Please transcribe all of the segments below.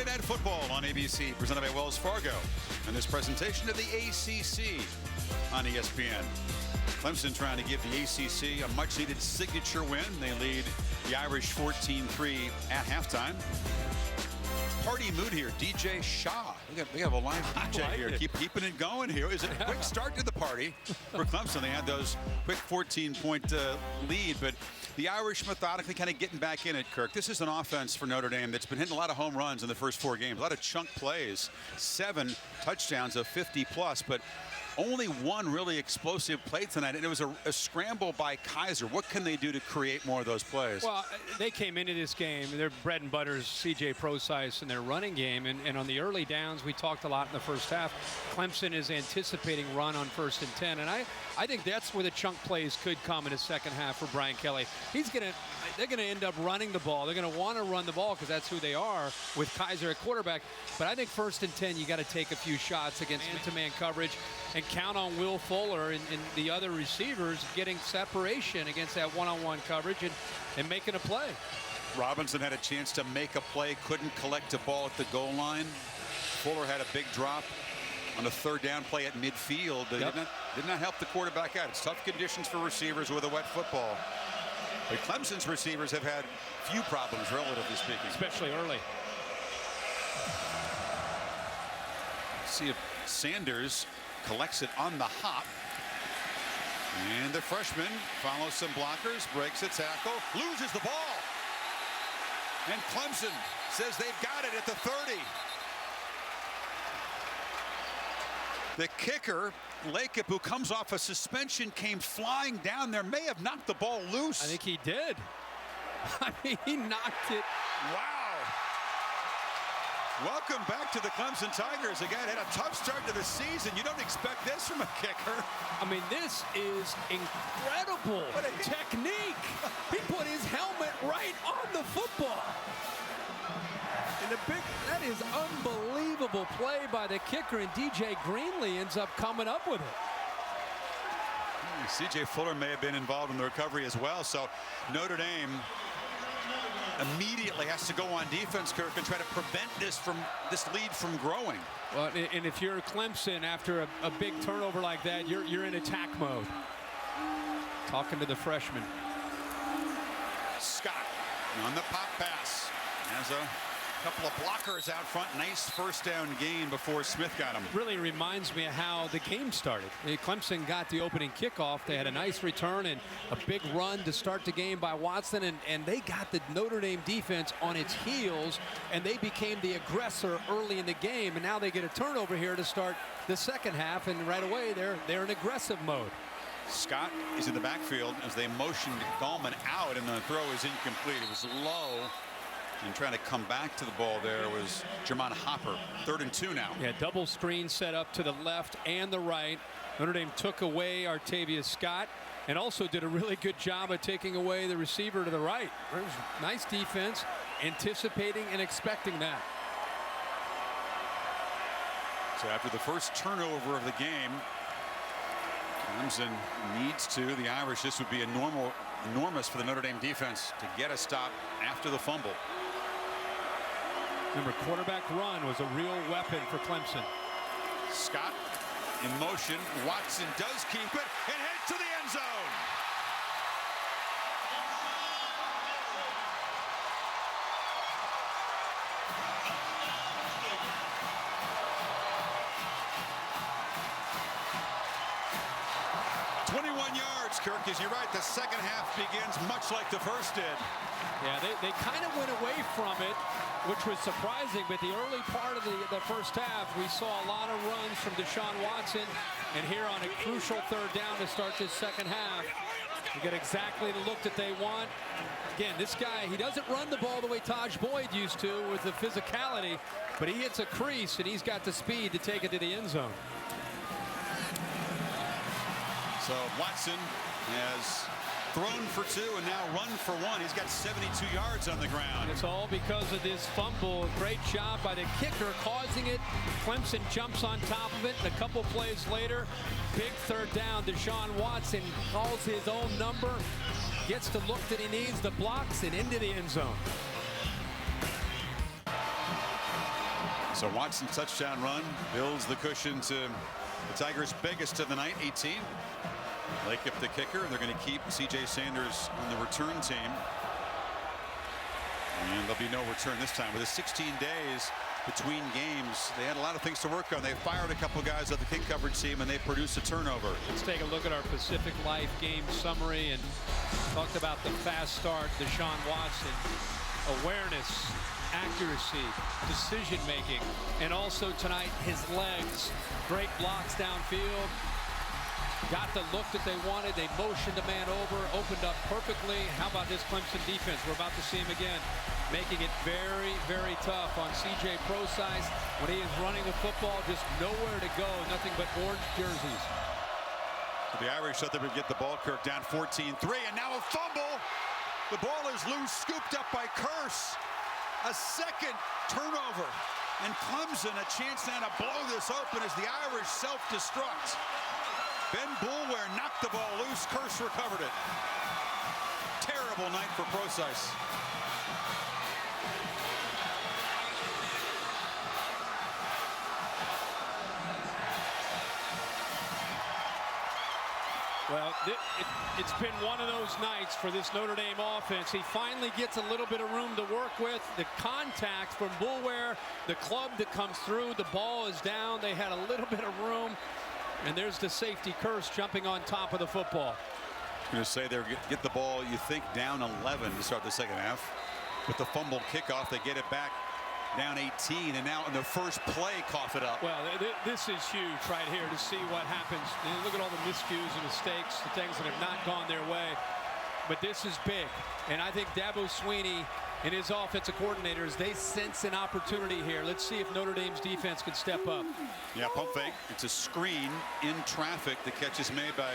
Monday Night Football on ABC, presented by Wells Fargo, and this presentation of the ACC on ESPN. Clemson trying to give the ACC a much-needed signature win. They lead the Irish 14-3 at halftime. Party mood here. DJ Shaw. We have a live DJ here. Keeping it going here. Is it a quick start to the party for Clemson? They had those quick 14-point lead, but the Irish methodically kind of getting back in it, Kirk. This is an offense for Notre Dame that's been hitting a lot of home runs in the first 4 games. A lot of chunk plays. 7 touchdowns of 50-plus, but only one really explosive play tonight, and it was a scramble by Kaiser. What can they do to create more of those plays? Well, they came into this game, their bread and butter is C.J. Prosise in their running game, and on the early downs, we talked a lot in the first half. Clemson is anticipating run on 1st and 10, and I think that's where the chunk plays could come in the second half for Brian Kelly. They're going to end up running the ball. They're going to want to run the ball because that's who they are with Kaiser at quarterback. But I think 1st and 10, you got to take a few shots against man-to-man coverage and count on Will Fuller and the other receivers getting separation against that one-on-one coverage and making a play. Robinson had a chance to make a play, couldn't collect a ball at the goal line. Fuller had a big drop on a 3rd down play at midfield. Did not help the quarterback out. It's tough conditions for receivers with a wet football. But Clemson's receivers have had few problems, relatively speaking. Especially early. See if Sanders collects it on the hop. And the freshman follows some blockers, breaks a tackle, loses the ball. And Clemson says they've got it at the 30. The kicker, Lakip, who comes off a suspension, came flying down there, may have knocked the ball loose. I think he did. I mean, he knocked it. Wow. Welcome back to the Clemson Tigers. Again, had a tough start to the season. You don't expect this from a kicker. I mean, this is incredible technique. He put his helmet right on the football. And that is unbelievable play by the kicker, and DJ Greenlee ends up coming up with it. C.J. Fuller may have been involved in the recovery as well, so Notre Dame immediately has to go on defense, Kirk, and try to prevent this lead from growing. Well, and if you're Clemson after a big turnover like that, you're in attack mode. Talking to the freshman. Scott on the pop pass. Has a couple of blockers out front. Nice 1st down gain before Smith got him. Really reminds me of how the game started. Clemson got the opening kickoff. They had a nice return and a big run to start the game by Watson, and they got the Notre Dame defense on its heels, and they became the aggressor early in the game, and now they get a turnover here to start the second half, and right away they're in aggressive mode. Scott is in the backfield as they motioned Gallman out, and the throw is incomplete. It was low. And trying to come back to the ball there was Jermon Hopper. 3rd and 2 now. Yeah, double screen set up to the left and the right. Notre Dame took away Artavius Scott and also did a really good job of taking away the receiver to the right. It was nice defense, anticipating and expecting that. So after the first turnover of the game, Clemson needs to. The Irish, this would be enormous for the Notre Dame defense to get a stop after the fumble. Remember, quarterback run was a real weapon for Clemson. Scott in motion. Watson does keep it and heads to the end zone. Kirk, as you're right, the second half begins much like the first did. Yeah, they kind of went away from it, which was surprising, but the early part of the first half, we saw a lot of runs from Deshaun Watson, and here on a crucial 3rd down to start this second half, you get exactly the look that they want. Again, this guy, he doesn't run the ball the way Taj Boyd used to with the physicality, but he hits a crease, and he's got the speed to take it to the end zone. So Watson has thrown for 2 and now run for 1. He's got 72 yards on the ground. It's all because of this fumble. Great job by the kicker causing it. Clemson jumps on top of it. And a couple plays later, big 3rd down. Deshaun Watson calls his own number, gets the look that he needs, the blocks, and into the end zone. So Watson's touchdown run builds the cushion to the Tigers' biggest of the night, 18. Lakeup the kicker. They're going to keep C.J. Sanders on the return team. And there'll be no return this time. With the 16 days between games, they had a lot of things to work on. They fired a couple guys on the kick coverage team, and they produced a turnover. Let's take a look at our Pacific Life game summary and talked about the fast start, Deshaun Watson, awareness, accuracy, decision making, and also tonight his legs. Great blocks downfield. Got the look that they wanted. They motioned a man over, opened up perfectly. How about this Clemson defense? We're about to see him again, making it very, very tough on C.J. Prosize when he is running the football. Just nowhere to go. Nothing but orange jerseys. So the Irish thought they would get the ball. Kirk down 14-3, and now a fumble. The ball is loose, scooped up by Curse. A second turnover, and Clemson a chance now to blow this open as the Irish self-destruct. Ben Boulware knocked the ball loose. Curse recovered it. Terrible night for Prosize. Well, it's been one of those nights for this Notre Dame offense. He finally gets a little bit of room to work with. The contact from Boulware, the club that comes through, the ball is down. They had a little bit of room. And there's the safety, Curse, jumping on top of the football. I'm going to say they get the ball, you think, down 11 to start the second half. With the fumble kickoff, they get it back down 18, and now in the first play, cough it up. Well, this is huge right here to see what happens. Look at all the miscues and mistakes, the things that have not gone their way. But this is big. And I think Dabo Swinney and his offensive coordinators, they sense an opportunity here. Let's see if Notre Dame's defense can step up. Yeah, pump fake. It's a screen in traffic. The catch is made by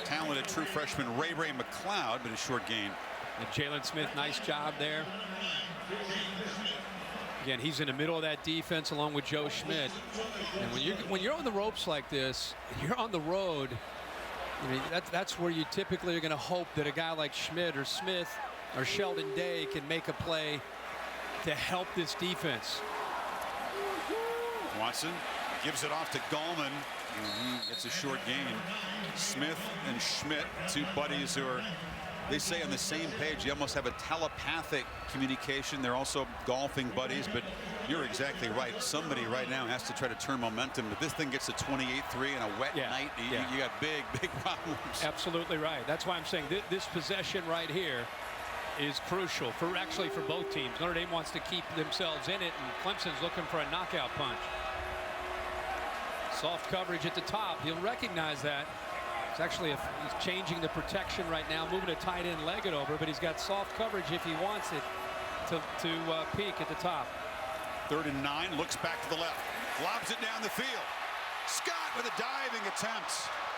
talented true freshman Ray McLeod, but a short gain. And Jalen Smith, nice job there. Again, he's in the middle of that defense along with Joe Schmidt. And when you're on the ropes like this, and you're on the road, I mean, that's where you typically are going to hope that a guy like Schmidt or Smith or Sheldon Day can make a play to help this defense. Watson gives it off to Gallman. It's a short gain. Smith and Schmidt, two buddies who are, they say, on the same page. You almost have a telepathic communication. They're also golfing buddies, but you're exactly right. Somebody right now has to try to turn momentum. If this thing gets to 28-3 in a wet night, you got big problems. Absolutely right. That's why I'm saying this possession right here is crucial for both teams. Notre Dame wants to keep themselves in it, and Clemson's looking for a knockout punch. Soft coverage at the top. He'll recognize that. It's actually he's changing the protection right now, moving a tight end leg it over, but he's got soft coverage if he wants it to peak at the top. 3rd and 9, looks back to the left, lobs it down the field. Scott with a diving attempt,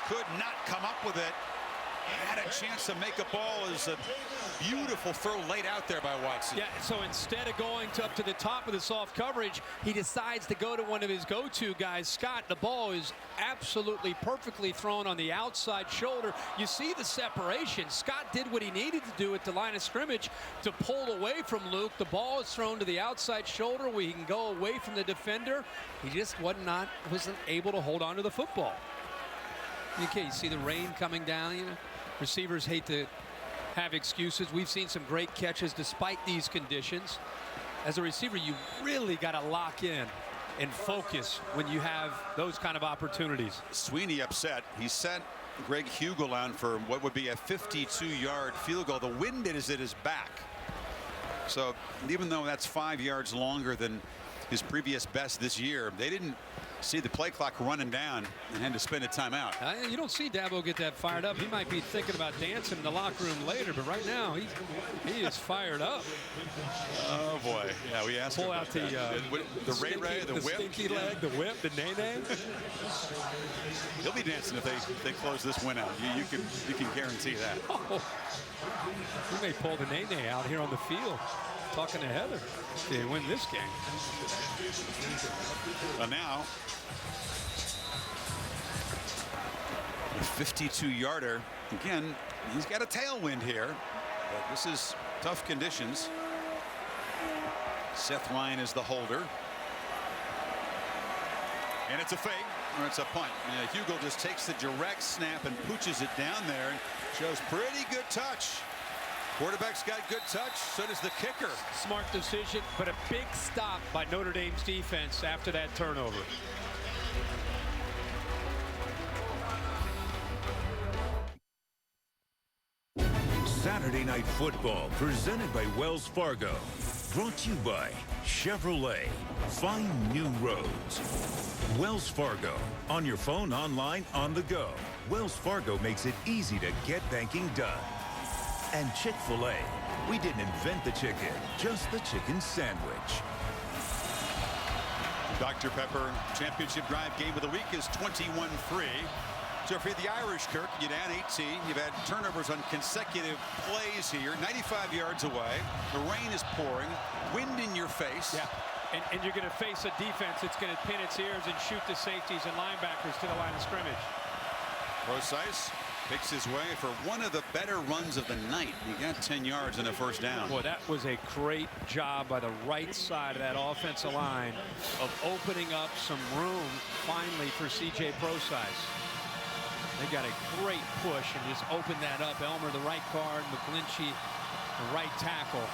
could not come up with it. Had a chance to make a ball. Is a beautiful throw laid out there by Watson. Yeah, so instead of going up to the top of the soft coverage, he decides to go to one of his go-to guys, Scott. The ball is absolutely perfectly thrown on the outside shoulder. You see the separation. Scott did what he needed to do at the line of scrimmage to pull away from Luke. The ball is thrown to the outside shoulder where he can go away from the defender. He just wasn't able to hold on to the football. Okay, you see the rain coming down, you know. Receivers hate to have excuses. We've seen some great catches despite these conditions. As a receiver, you really got to lock in and focus when you have those kind of opportunities. Swinney upset. He set Greg Hugel on for what would be a 52-yard field goal. The wind is at his back. So even though that's 5 yards longer than his previous best this year, they didn't see the play clock running down and had to spend a timeout. You don't see Dabo get that fired up. He might be thinking about dancing in the locker room later, but right now he is fired up. Oh boy, yeah, we asked him pull out the Ray, the whip, stinky leg, the whip, the nay-nay. He'll be dancing if they close this win out. You can guarantee that. Oh, we may pull the nay-nay out here on the field. Talking to Heather, they win this game. Well, now a 52-yarder. Again, he's got a tailwind here, but this is tough conditions. Seth Ryan is the holder. And it's a fake, or it's a punt. Hugel just takes the direct snap and pooches it down there. Shows pretty good touch. Quarterback's got good touch, so does the kicker. Smart decision, but a big stop by Notre Dame's defense after that turnover. Saturday Night Football presented by Wells Fargo. Brought to you by Chevrolet. Find new roads. Wells Fargo. On your phone, online, on the go. Wells Fargo makes it easy to get banking done. And Chick-fil-A. We didn't invent the chicken, just the chicken sandwich. Dr. Pepper championship drive game of the week is 21-3. So for the Irish, Kirk, you'd add 18. You've had turnovers on consecutive plays here. 95 yards away. The rain is pouring. Wind in your face. Yeah. And you're going to face a defense that's going to pin its ears and shoot the safeties and linebackers to the line of scrimmage. Procise picks his way for one of the better runs of the night. He got 10 yards in the first down. Boy, that was a great job by the right side of that offensive line of opening up some room finally for C.J. Procise. They got a great push and just opened that up. Elmer, the right guard, McGlinchey, the right tackle.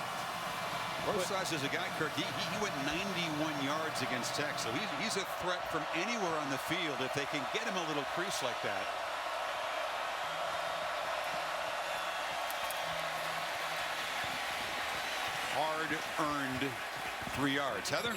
Procise is a guy, Kirk, he went 91 yards against Tech, so he's a threat from anywhere on the field if they can get him a little crease like that. Hard-earned 3 yards. Heather?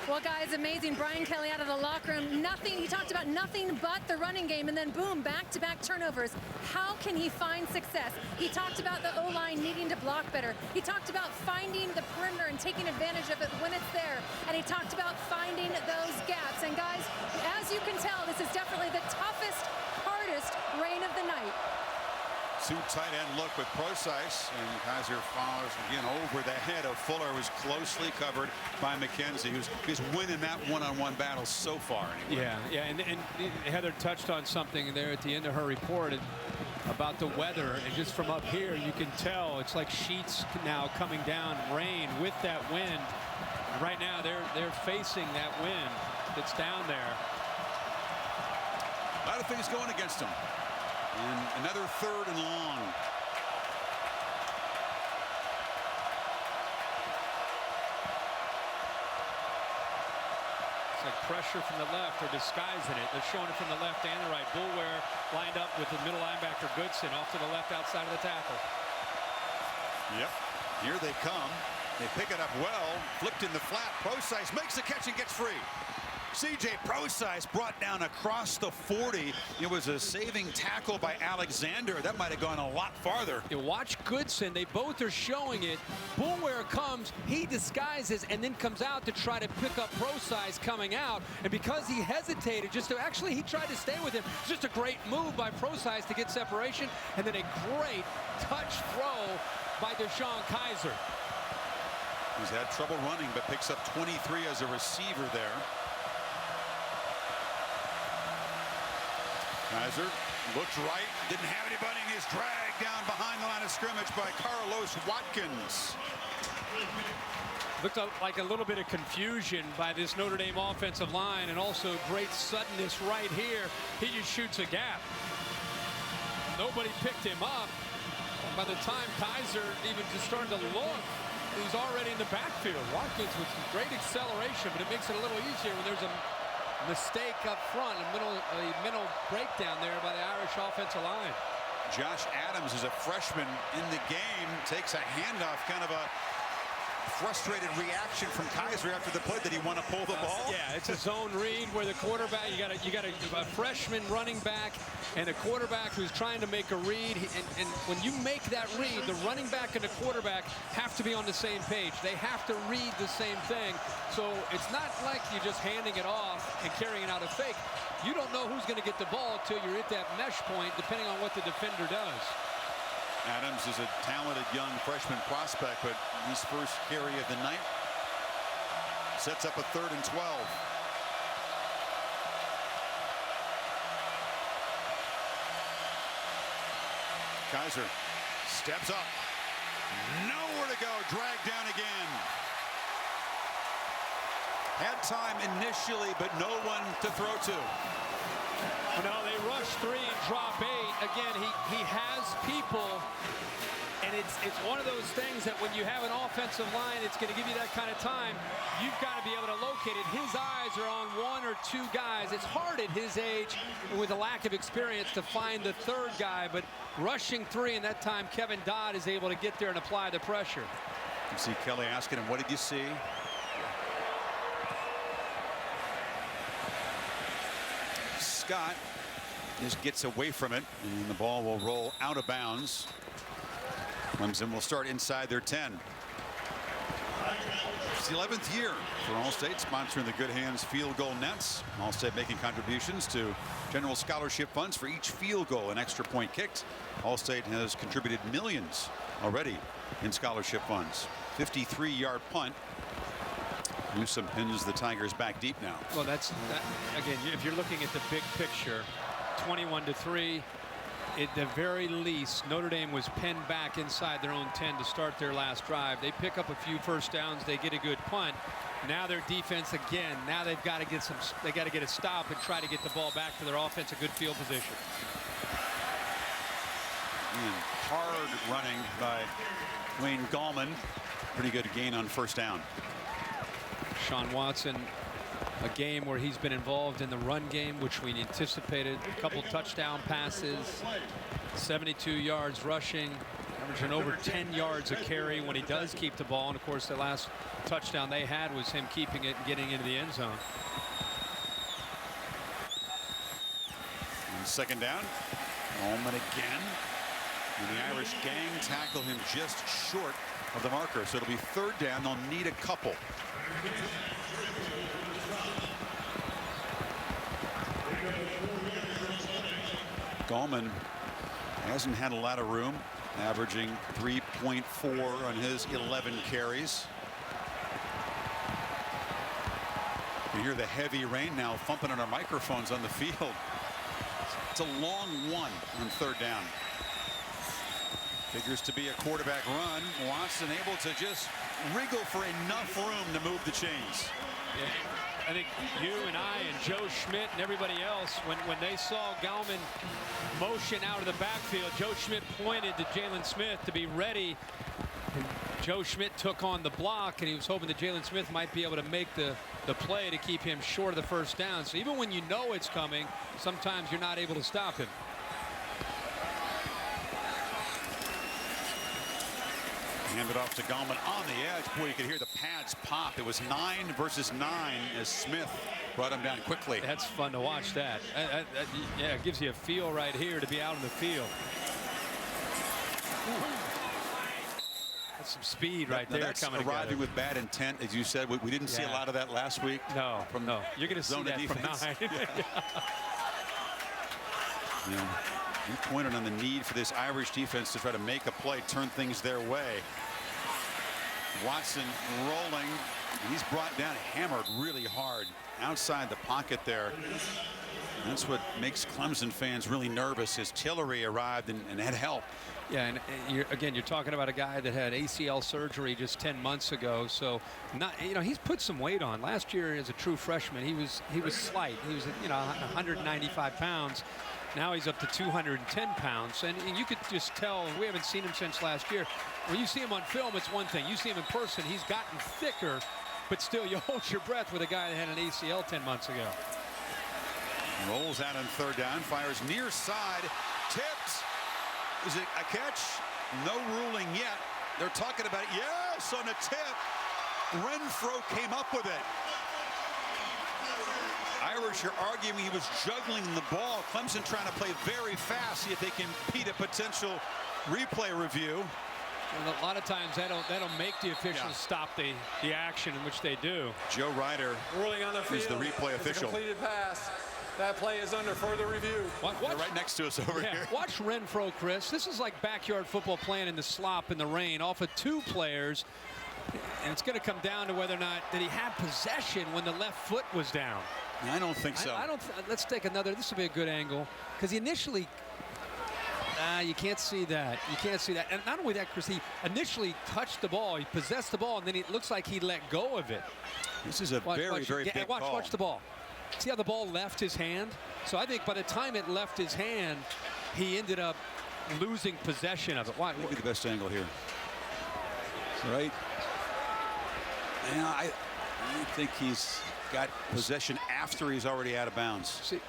Well, guys, amazing. Brian Kelly out of the locker room. Nothing. He talked about nothing but the running game, and then boom, back-to-back turnovers. How can he find success? He talked about the O-line needing to block better. He talked about finding the perimeter and taking advantage of it when it's there. And he talked about finding those gaps. And guys, as you can tell, this is definitely the toughest, hardest rain of the night. Two tight end look with Procise, and Kaiser follows again over the head of Fuller, who's closely covered by McKenzie, who's winning that one-on-one battle so far. Anyway. Yeah, and Heather touched on something there at the end of her report about the weather, and just from up here you can tell it's like sheets now coming down, rain with that wind. And right now they're facing that wind that's down there. A lot of things going against them. And another 3rd and long. It's like pressure from the left or disguising it. They're showing it from the left and the right. Boulware lined up with the middle linebacker Goodson off to the left outside of the tackle. Yep. Here they come. They pick it up well. Flipped in the flat. Procise makes the catch and gets free. C.J. Procise brought down across the 40. It was a saving tackle by Alexander. That might have gone a lot farther. You watch Goodson. They both are showing it. Boulware comes. He disguises and then comes out to try to pick up Procise coming out. And because he hesitated, he tried to stay with him. It's just a great move by Procise to get separation. And then a great touch throw by Deshaun Kaiser. He's had trouble running, but picks up 23 as a receiver there. Kaiser looks right, didn't have anybody, and he's dragged down behind the line of scrimmage by Carlos Watkins. Looked like a little bit of confusion by this Notre Dame offensive line, and also great suddenness right here. He just shoots a gap. Nobody picked him up. And by the time Kaiser even just started to look, he's already in the backfield. Watkins with some great acceleration, but it makes it a little easier when there's a mistake up front, a mental breakdown there by the Irish offensive line. Josh Adams is a freshman in the game, takes a handoff, kind of a frustrated reaction from Kaiser after the play. Did he want to pull the ball? Yeah, it's a zone read where the quarterback, you got a freshman running back and a quarterback who's trying to make a read. And when you make that read, the running back and the quarterback have to be on the same page. They have to read the same thing. So it's not like you're just handing it off and carrying out a fake. You don't know who's going to get the ball until you're at that mesh point, depending on what the defender does. Adams is a talented young freshman prospect, but his first carry of the night sets up a 3rd and 12. Kaiser steps up. Nowhere to go. Dragged down again. Had time initially, but no one to throw to. No, they rush 3 and drop 8. Again, he has people, and it's one of those things that when you have an offensive line, it's going to give you that kind of time. You've got to be able to locate it. His eyes are on 1 or 2 guys. It's hard at his age, with a lack of experience, to find the 3rd guy, but rushing 3, and that time Kevin Dodd is able to get there and apply the pressure. You see Kelly asking him, what did you see? Scott just gets away from it, and the ball will roll out of bounds. Clemson will start inside their 10. It's the 11th year for Allstate, sponsoring the Good Hands Field Goal Nets. Allstate making contributions to general scholarship funds for each field goal and extra point kicked. Allstate has contributed millions already in scholarship funds. 53-yard punt. Newsom pins the Tigers back deep now. Well, again, if you're looking at the big picture, 21-3. At the very least, Notre Dame was pinned back inside their own 10 to start their last drive. They pick up a few first downs. They get a good punt. Now their defense again. Now they've got to get some. They got to get a stop and try to get the ball back to their offense. A good field position. And hard running by Wayne Gallman. Pretty good gain on first down. Sean Watson, a game where he's been involved in the run game, which we anticipated. A couple touchdown passes, 72 yards rushing, averaging over 10 yards a carry when he does keep the ball. And of course, the last touchdown they had was him keeping it and getting into the end zone. And second down, Allman again. And the Irish gang tackle him just short of the marker. So it'll be third down. They'll need a couple. Gallman hasn't had a lot of room, averaging 3.4 on his 11 carries. You hear the heavy rain now thumping on our microphones on the field. It's a long one on third down. Figures to be a quarterback run. Watson able to just wriggle for enough room to move the chains. Yeah. I think you and I and Joe Schmidt and everybody else, when they saw Gallman motion out of the backfield, Joe Schmidt pointed to Jalen Smith to be ready. And Joe Schmidt took on the block, and he was hoping that Jalen Smith might be able to make the play to keep him short of the first down. So even when you know it's coming, sometimes you're not able to stop him. Hand it off to Gallman on the edge. Boy, you could hear the pads pop. It was 9 versus 9 as Smith brought him down quickly. That's fun to watch that. Yeah, it gives you a feel right here to be out in the field. That's some speed right there coming together. Arriving with bad intent, as you said. We didn't see a lot of that last week. No, no. You're going to see that defense. from 9. Yeah. You pointed on the need for this Irish defense to try to make a play, turn things their way. Watson rolling. He's brought down, hammered really hard outside the pocket there. That's what makes Clemson fans really nervous as Tillery arrived and had help. Yeah, and you're talking about a guy that had ACL surgery just 10 months ago. So, he's put some weight on. Last year, as a true freshman, he was slight. He was 195 pounds. Now he's up to 210 pounds, and you could just tell. We haven't seen him since last year. When you see him on film, it's one thing. You see him in person, he's gotten thicker, but still, you hold your breath with a guy that had an ACL 10 months ago. Rolls out on third down, fires near side, tipped. Is it a catch? No ruling yet. They're talking about it. Yes, on a tip. Renfro came up with it. Irish are arguing he was juggling the ball. Clemson trying to play very fast, see if they can impede a potential replay review. And a lot of times that'll make the officials stop the action, in which they do. Joe Ryder ruling on the field is the replay official. Completed pass. That play is under further review. They're right next to us over here. Watch Renfro, Chris. This is like backyard football playing in the slop in the rain off of 2 players. And it's going to come down to whether or not did he have possession when the left foot was down. I don't think so. Let's take another. This will be a good angle, because he initially You can't see that. You can't see that. And not only that, Chris, he initially touched the ball. He possessed the ball, and then it looks like he let go of it. This is a very big call. Watch the ball. See how the ball left his hand? So I think by the time it left his hand, he ended up losing possession of it. Why? Maybe the best angle here. Right. Yeah, I think he's got possession after he's already out of bounds. See,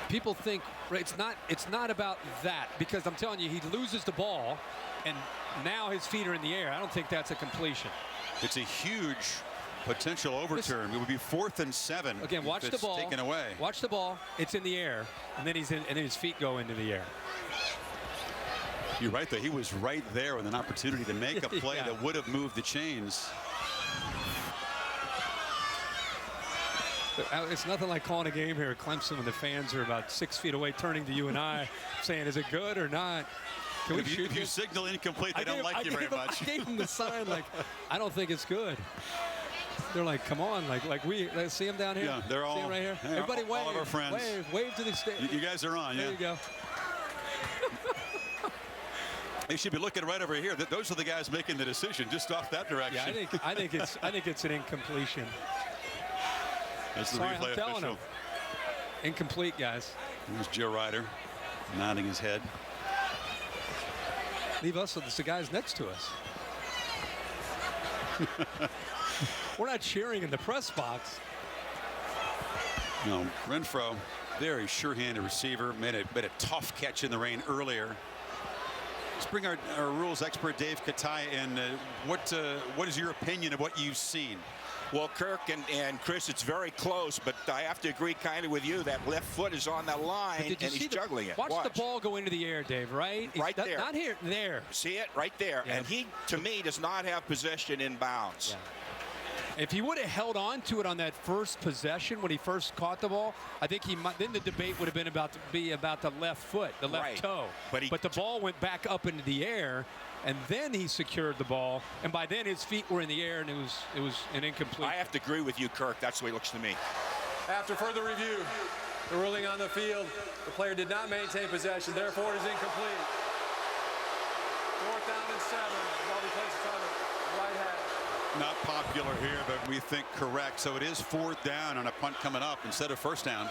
people think it's not about that, because I'm telling you, he loses the ball and now his feet are in the air. I don't think that's a completion. It's a huge potential overturn. It would be 4th and 7. Again, watch if the it's ball. Taken away. Watch the ball. It's in the air, and then his feet go into the air. You're right, though. He was right there with an opportunity to make a play that would have moved the chains. It's nothing like calling a game here at Clemson when the fans are about 6 feet away, turning to you and I, saying, "Is it good or not?" Can we shoot if you signal incomplete, they don't like you very much. I gave them the sign like, "I don't think it's good." They're like, "Come on, let's see them down here." Yeah, they're all see them right here. Yeah, Everybody wave. All of our friends. Wave to the stage. You guys are on. There you go. They should be looking right over here. Those are the guys making the decision, just off that direction. Yeah, I think it's an incompletion. That's the Sorry, replay I'm telling official. him. Incomplete, guys. There's Joe Ryder nodding his head. Leave us with the guys next to us. We're not cheering in the press box. No, Renfro, very sure-handed receiver, made a tough catch in the rain earlier. Let's bring our rules expert Dave Kataya in. What is your opinion of what you've seen? Well, Kirk and Chris, it's very close, but I have to agree kind of with you. That left foot is on that line, and he's juggling it. Watch the ball go into the air, Dave, right? Right there. Not here, there. See it? Right there. Yeah. And he, to me, does not have possession in bounds. Yeah. If he would have held on to it on that first possession when he first caught the ball, I think then the debate would have been about the left foot, the left toe. But the ball went back up into the air, and then he secured the ball, and by then his feet were in the air, and it was an incomplete. I have to agree with you, Kirk. That's the way it looks to me. After further review, the ruling on the field, the player did not maintain possession, therefore it is incomplete. 4th down and 7. Ball be placed on the right half. Not popular here, but we think correct. So it is 4th down on a punt coming up instead of 1st down.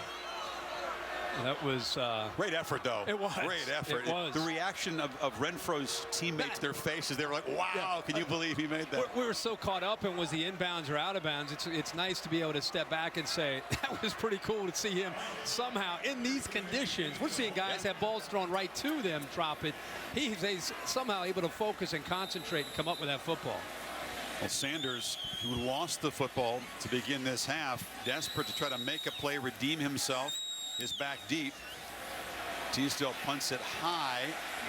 That was great effort, though. It was. Great effort. It was. The reaction of Renfro's teammates, their faces, they were like, wow, can you believe he made that? We were so caught up in was he inbounds or out of bounds. It's nice to be able to step back and say, that was pretty cool to see him somehow in these conditions. We're seeing guys have balls thrown right to them, drop it. He's somehow able to focus and concentrate and come up with that football. Well, Sanders, who lost the football to begin this half, desperate to try to make a play, redeem himself, is back deep. Teasdale punts it high.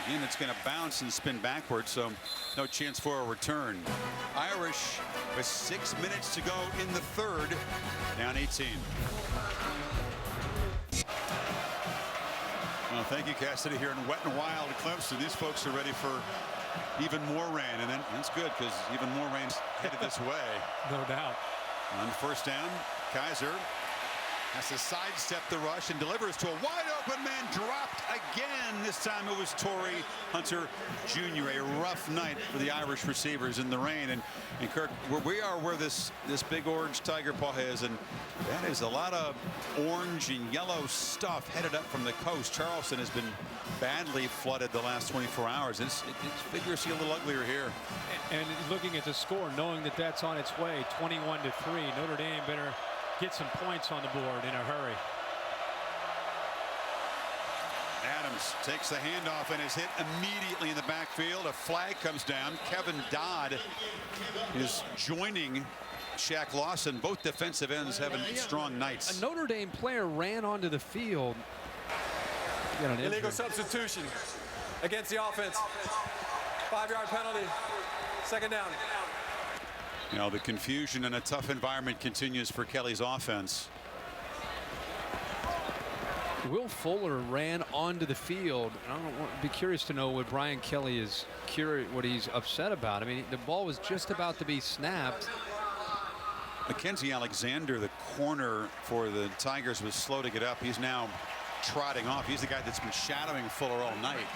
Again, it's going to bounce and spin backwards, so no chance for a return. Irish with 6 minutes to go in the 3rd, down 18. Well, thank you, Cassidy, here in wet and wild Clemson. These folks are ready for even more rain, and then that's good because even more rain's headed this way. No doubt. On 1st down, Kaiser has to sidestep the rush and delivers to a wide open man, dropped again. This time it was Torrey Hunter Jr. A rough night for the Irish receivers in the rain. And Kirk, we are where this big orange tiger paw is, and that is a lot of orange and yellow stuff headed up from the coast. Charleston has been badly flooded the last 24 hours. It's vigorously a little uglier here. And looking at the score, knowing that that's on its way, 21-3, Notre Dame better get some points on the board in a hurry. Adams takes the handoff and is hit immediately in the backfield. A flag comes down. Kevin Dodd is joining Shaq Lawson. Both defensive ends having strong nights. A Notre Dame player ran onto the field. Illegal substitution against the offense. 5-yard penalty. 2nd down. You know, the confusion in a tough environment continues for Kelly's offense. Will Fuller ran onto the field. I'd be curious to know what Brian Kelly is what he's upset about. I mean, the ball was just about to be snapped. Mackenzie Alexander, the corner for the Tigers, was slow to get up. He's now trotting off. He's the guy that's been shadowing Fuller all night.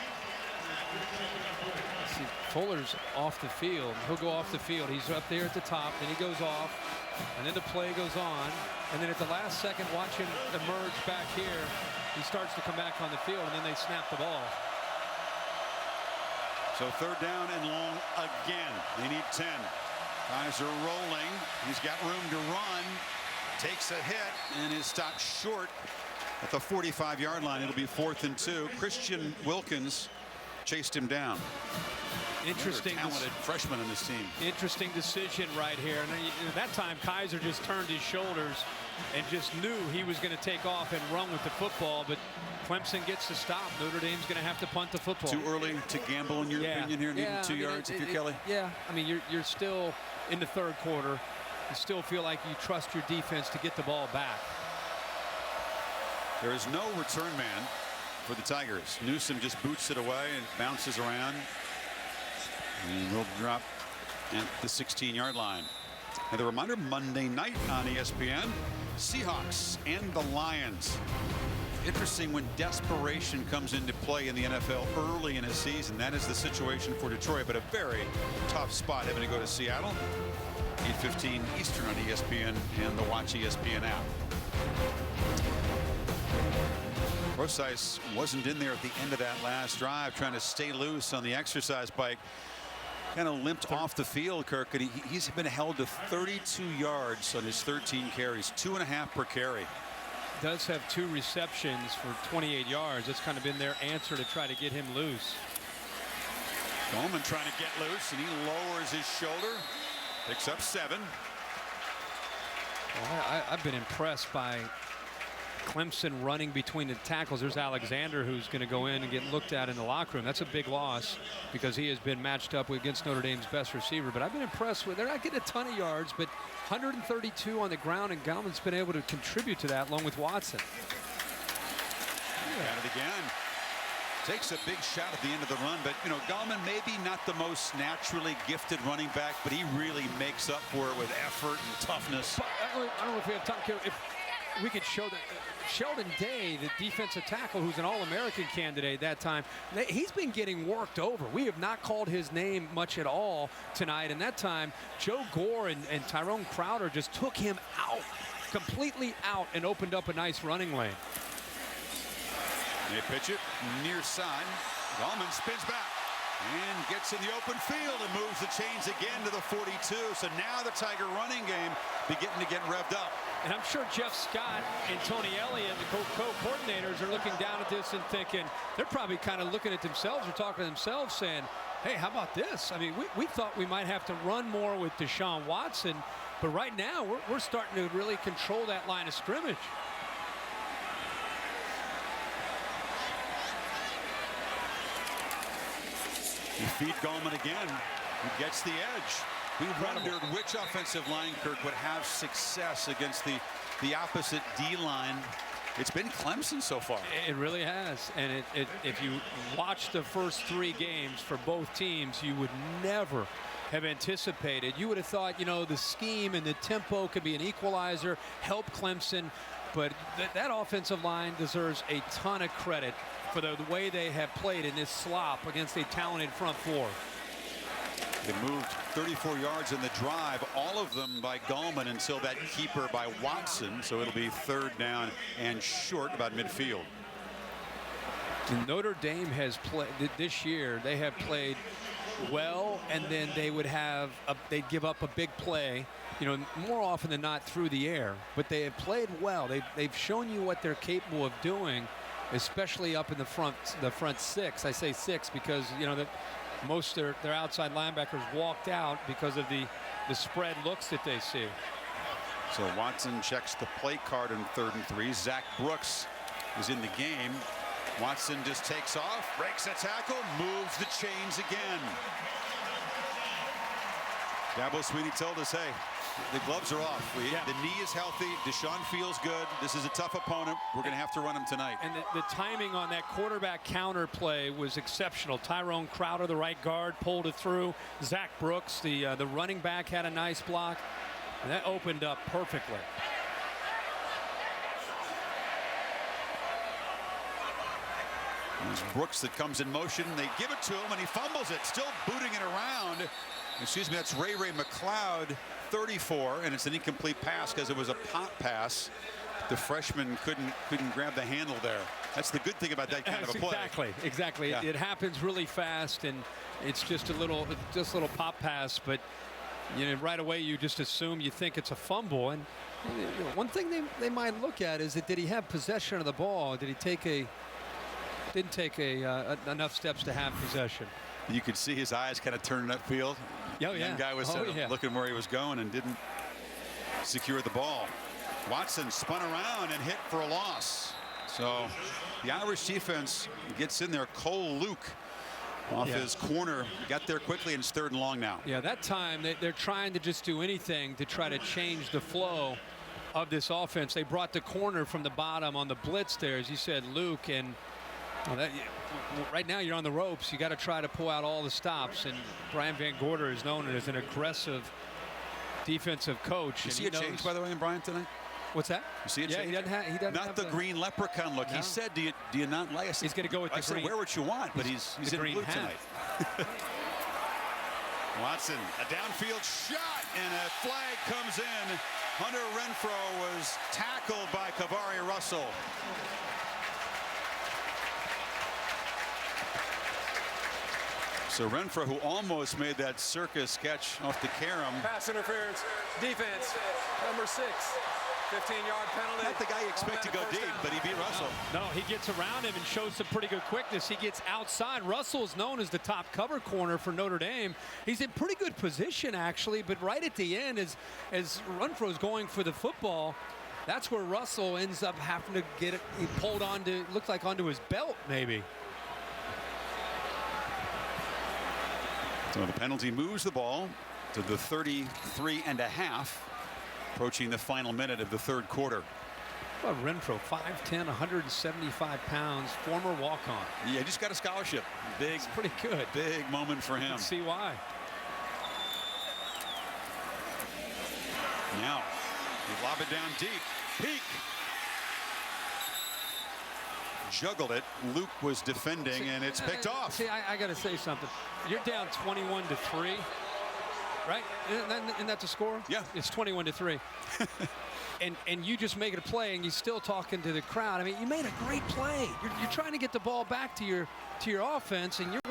See, Fuller's off the field. He'll go off the field. He's up there at the top, then he goes off, and then the play goes on, and then at the last second, watch him emerge back here. He starts to come back on the field, and then they snap the ball. So 3rd down and long again. They need 10. Kaiser rolling. He's got room to run. Takes a hit and is stopped short at the 45-yard line. It'll be 4th and 2. Christian Wilkins chased him down. Interesting. Talented freshman on this team. Interesting decision right here. And at that time, Kaiser just turned his shoulders and just knew he was going to take off and run with the football. But Clemson gets the stop. Notre Dame's going to have to punt the football. Too early to gamble, in your opinion, here, needing 2 yards if you're Kelly? Yeah, I mean, you're still in the 3rd quarter. You still feel like you trust your defense to get the ball back. There is no return man for the Tigers. Newsom just boots it away and bounces around. And will drop at the 16-yard line. And a reminder, Monday night on ESPN, Seahawks and the Lions. Interesting when desperation comes into play in the NFL early in a season. That is the situation for Detroit, but a very tough spot having to go to Seattle. 8:15 Eastern on ESPN and the Watch ESPN app. Rosize wasn't in there at the end of that last drive, trying to stay loose on the exercise bike. Kind of limped off the field, Kirk, and he's been held to 32 yards on his 13 carries, 2.5 per carry. Does have 2 receptions for 28 yards. It's kind of been their answer to try to get him loose. Coleman trying to get loose, and he lowers his shoulder. Picks up 7. Well, I've been impressed by Clemson running between the tackles. There's Alexander, who's going to go in and get looked at in the locker room. That's a big loss because he has been matched up against Notre Dame's best receiver. But I've been impressed with, they're not getting a ton of yards, but 132 on the ground, and Gallman's been able to contribute to that along with Watson. Got it again. Takes a big shot at the end of the run, but Gallman maybe not the most naturally gifted running back, but he really makes up for it with effort and toughness. But I don't know if we have time. If we could show that Sheldon Day, the defensive tackle, who's an All-American candidate that time, he's been getting worked over. We have not called his name much at all tonight, and that time Joe Gore and Tyrone Crowder just took him out, completely out, and opened up a nice running lane. They pitch it near side. Gallman spins back and gets in the open field and moves the chains again to the 42. So now the Tiger running game beginning to get revved up. And I'm sure Jeff Scott and Tony Elliott, the co-coordinators, are looking down at this and thinking, they're probably kind of looking at themselves or talking to themselves saying, hey, how about this? I mean, we thought we might have to run more with Deshaun Watson, but right now we're starting to really control that line of scrimmage. You feed Gallman again. He gets the edge. We wondered which offensive line, Kirk, would have success against the opposite D-line. It's been Clemson so far. It really has. And if you watch the first 3 games for both teams, you would never have anticipated. You would have thought, the scheme and the tempo could be an equalizer, help Clemson. But that offensive line deserves a ton of credit for the way they have played in this slop against a talented front 4. They moved 34 yards in the drive, all of them by Gallman until that keeper by Watson. So it'll be 3rd down and short about midfield. Notre Dame has played this year. They have played well, and then they'd give up a big play, more often than not through the air. But they have played well. They've shown you what they're capable of doing, especially up in the front 6. I say 6 because that most of their outside linebackers walked out because of the spread looks that they see. So Watson checks the play card in 3rd and 3. Zach Brooks is in the game. Watson just takes off, breaks a tackle, moves the chains again. Dabo Sweeney told us, hey, the gloves are off. The knee is healthy. Deshaun feels good. This is a tough opponent. We're going to have to run him tonight. And the timing on that quarterback counter play was exceptional. Tyrone Crowder, the right guard, pulled it through. Zach Brooks, the running back, had a nice block. And that opened up perfectly. There's Brooks that comes in motion. They give it to him, and he fumbles it, still booting it around. Excuse me, that's Ray McLeod, 34, and it's an incomplete pass because it was a pop pass. The freshman couldn't grab the handle there. That's the good thing about that kind of a play. Exactly. Yeah. It happens really fast, and it's just a little pop pass, but right away you just assume, you think it's a fumble. And one thing they might look at is that, did he have possession of the ball? Did he didn't take enough steps to have possession? You could see his eyes kind of turning upfield. Oh, yeah. The guy was looking where he was going and didn't secure the ball. Watson spun around and hit for a loss. So the Irish defense gets in there. Cole Luke off his corner, got there quickly, and it's 3rd and long now. Yeah, that time they're trying to just do anything to try to change the flow of this offense. They brought the corner from the bottom on the blitz there, as you said, Luke, and right now you're on the ropes. You got to try to pull out all the stops, and Brian Van Gorder is known as an aggressive defensive coach. You see a change, by the way, in Brian tonight? What's that? You see a change? He doesn't not have the green leprechaun look. No. He said, do you not like us? He's going to go with the green. I said, wear what you want, but he's in green blue hat tonight. Watson, a downfield shot, and a flag comes in. Hunter Renfrow was tackled by Kavari Russell. So Renfrow, who almost made that circus catch off the carom. Pass interference. Defense. Number 6. 15-yard penalty. Not the guy you expect to go deep, but he beat Russell. No, he gets around him and shows some pretty good quickness. He gets outside. Russell is known as the top cover corner for Notre Dame. He's in pretty good position, actually, but right at the end, as Renfrow's going for the football, that's where Russell ends up having to get it. He pulled onto, looked like onto his belt, maybe. So the penalty moves the ball to the 33.5, approaching the final minute of the 3rd quarter. Well, Renfrow, 5'10", 175 pounds, former walk-on. Yeah, just got a scholarship. Big, it's pretty good. Big moment for him. Let's see why. Now, they lob it down deep. Peak. Juggled it. Luke was defending, and it's picked off. See, I got to say something. You're down 21-3, right? Isn't that the score? Yeah. It's 21-3. and you just make it a play, and you're still talking to the crowd. I mean, you made a great play. You're trying to get the ball back to your offense, and you're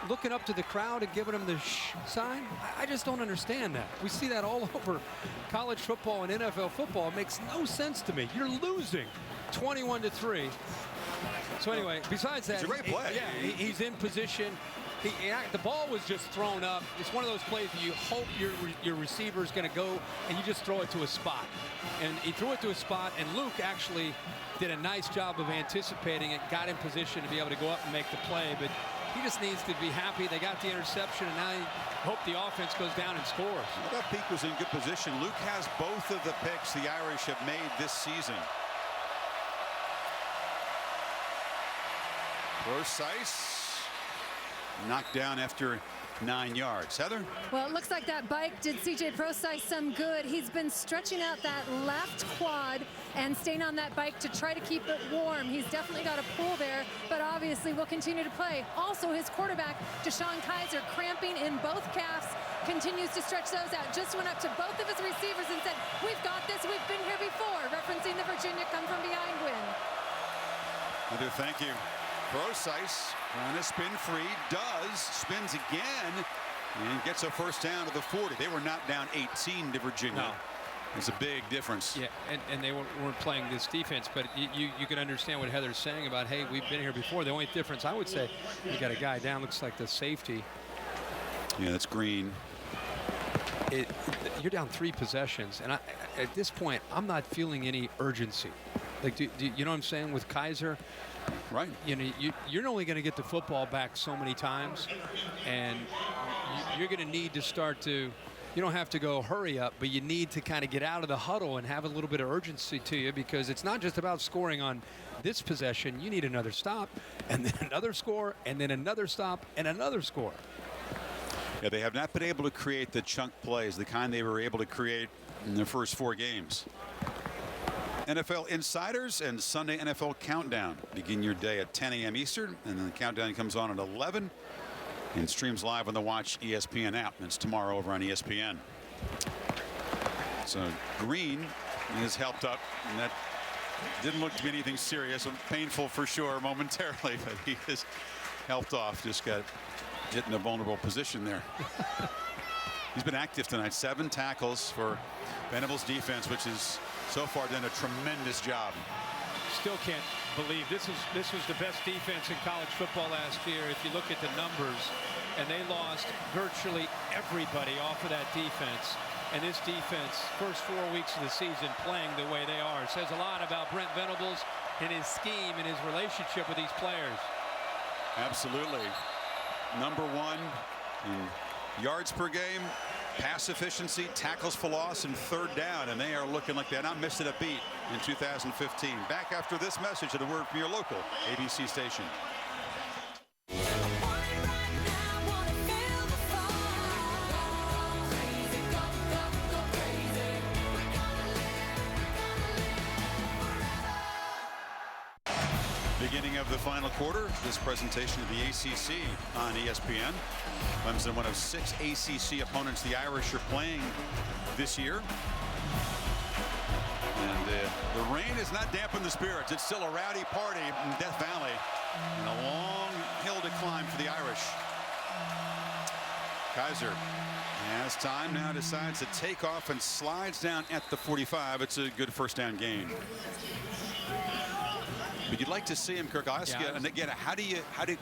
looking up to the crowd and giving them the shh sign. I just don't understand that. We see that all over college football and NFL football. It makes no sense to me. You're losing 21-3. So anyway, besides that, it's a great play. He's in position. The ball was just thrown up. It's one of those plays where you hope your receiver is going to go, and you just throw it to a spot. And he threw it to a spot, and Luke actually did a nice job of anticipating it, got in position to be able to go up and make the play. But he just needs to be happy they got the interception, and now he hope the offense goes down and scores. That Peak was in good position. Luke has both of the picks the Irish have made this season. Procise knocked down after 9 yards. Heather? Well, it looks like that bike did C.J. Procise some good. He's been stretching out that left quad and staying on that bike to try to keep it warm. He's definitely got a pull there, but obviously will continue to play. Also, his quarterback, Deshaun Kaiser, cramping in both calves, continues to stretch those out. Just went up to both of his receivers and said, "We've got this. We've been here before," referencing the Virginia come from behind win. Heather, thank you. Procise on a spin free, spins again, and gets a first down to the 40. They were not down 18 to Virginia. No. It's a big difference. Yeah, and they weren't playing this defense, but you can understand what Heather's saying about, hey, we've been here before. The only difference, I would say, you got a guy down, looks like the safety. Yeah, that's Green. You're down 3 possessions, and at this point, I'm not feeling any urgency. Like, do you know what I'm saying with Kaiser? Right. You know, you're only going to get the football back so many times, and you're going to need to start to. You don't have to go hurry up, but you need to kind of get out of the huddle and have a little bit of urgency to you, because it's not just about scoring on this possession. You need another stop, and then another score, and then another stop, and another score. Yeah, they have not been able to create the chunk plays, the kind they were able to create in their first 4 games. NFL Insiders and Sunday NFL Countdown. Begin your day at 10 a.m. Eastern, and then the countdown comes on at 11 and streams live on the Watch ESPN app. And it's tomorrow over on ESPN. So Green is helped up, and that didn't look to be anything serious. Painful for sure momentarily, but he is helped off. Just got hit in a vulnerable position there. He's been active tonight. 7 tackles for Venables defense, which is so far done a tremendous job. Still can't believe this was the best defense in college football last year. If you look at the numbers, and they lost virtually everybody off of that defense. And this defense, first 4 weeks of the season, playing the way they are. It says a lot about Brent Venables and his scheme and his relationship with these players. Absolutely. Number 1 in yards per game, pass efficiency, tackles for loss, and third down. And they are looking like they're not missing a beat in 2015. Back after this message, and a word from your local ABC station. Beginning of the final quarter, this presentation of the ACC on ESPN. Clemson, one of 6 ACC opponents the Irish are playing this year. And the rain has not dampened the spirits. It's still a rowdy party in Death Valley, and a long hill to climb for the Irish. Kaiser has time now, decides to take off and slides down at the 45. It's a good first down gain. But you'd like to see him, Kirk. I'll ask you, and again, how do you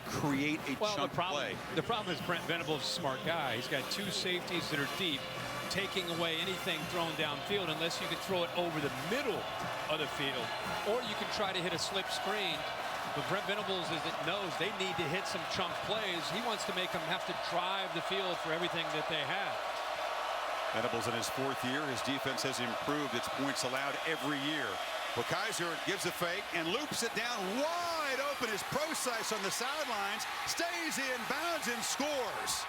create a chunk play? The problem is Brent Venables is a smart guy. He's got 2 safeties that are deep, taking away anything thrown downfield unless you can throw it over the middle of the field, or you can try to hit a slip screen. But Brent Venables knows they need to hit some chunk plays. He wants to make them have to drive the field for everything that they have. Venables in his 4th year. His defense has improved its points allowed every year. Well, Kaiser gives a fake and loops it down wide open. Is Procise on the sidelines, stays in bounds and scores.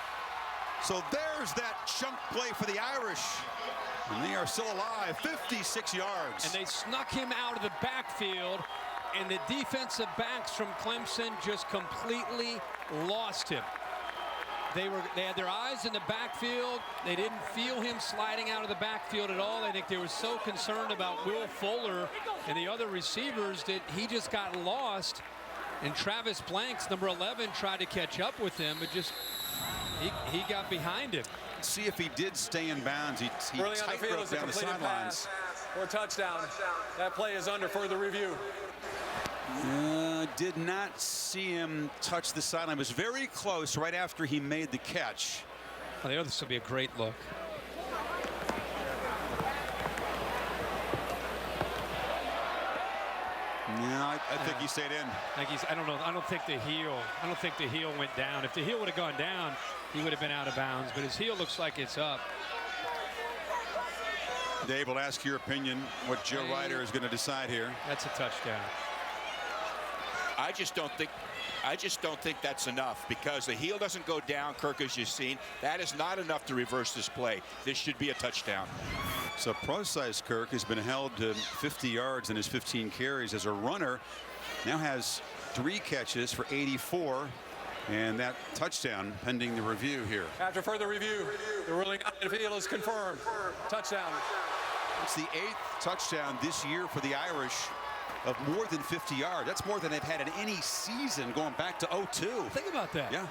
So there's that chunk play for the Irish. And they are still alive, 56 yards. And they snuck him out of the backfield, and the defensive backs from Clemson just completely lost him. They had their eyes in the backfield. They didn't feel him sliding out of the backfield at all. I think they were so concerned about Will Fuller and the other receivers that he just got lost. And Travis Blanks, number 11, tried to catch up with him, but just he got behind him. See if he did stay in bounds. He tight-roped down the sidelines. For a touchdown. That play is under further review. Did not see him touch the sideline. Was very close right after he made the catch. Well, this will be a great look. No, I think he stayed in. I don't know. I don't think the heel went down. If the heel would have gone down, he would have been out of bounds. But his heel looks like it's up. Dave, will ask your opinion. What Joe Ryder is going to decide here. That's a touchdown. I just don't think that's enough, because the heel doesn't go down, Kirk, as you've seen. That is not enough to reverse this play. This should be a touchdown. So Procise, Kirk, has been held to 50 yards in his 15 carries as a runner. Now has 3 catches for 84, and that touchdown pending the review here. After further review, the ruling on the field is confirmed. Touchdown. It's the 8th touchdown this year for the Irish of more than 50 yards. That's more than they've had in any season going back to 02. Think about that. Yeah.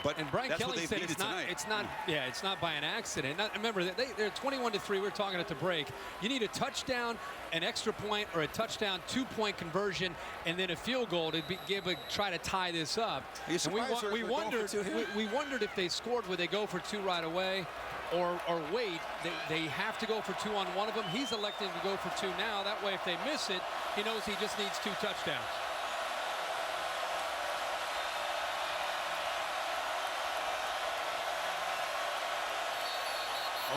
But and Brian that's Kelly what they said needed it's not by an accident. Remember, they're 21-3. We were talking at the break. You need a touchdown, an extra point, or a touchdown 2-point conversion, and then a field goal to try to tie this up. And we wondered if they scored, would they go for 2 right away? Or wait, they have to go for 2 on one of them. He's electing to go for 2 now. That way, if they miss it, he knows he just needs 2 touchdowns.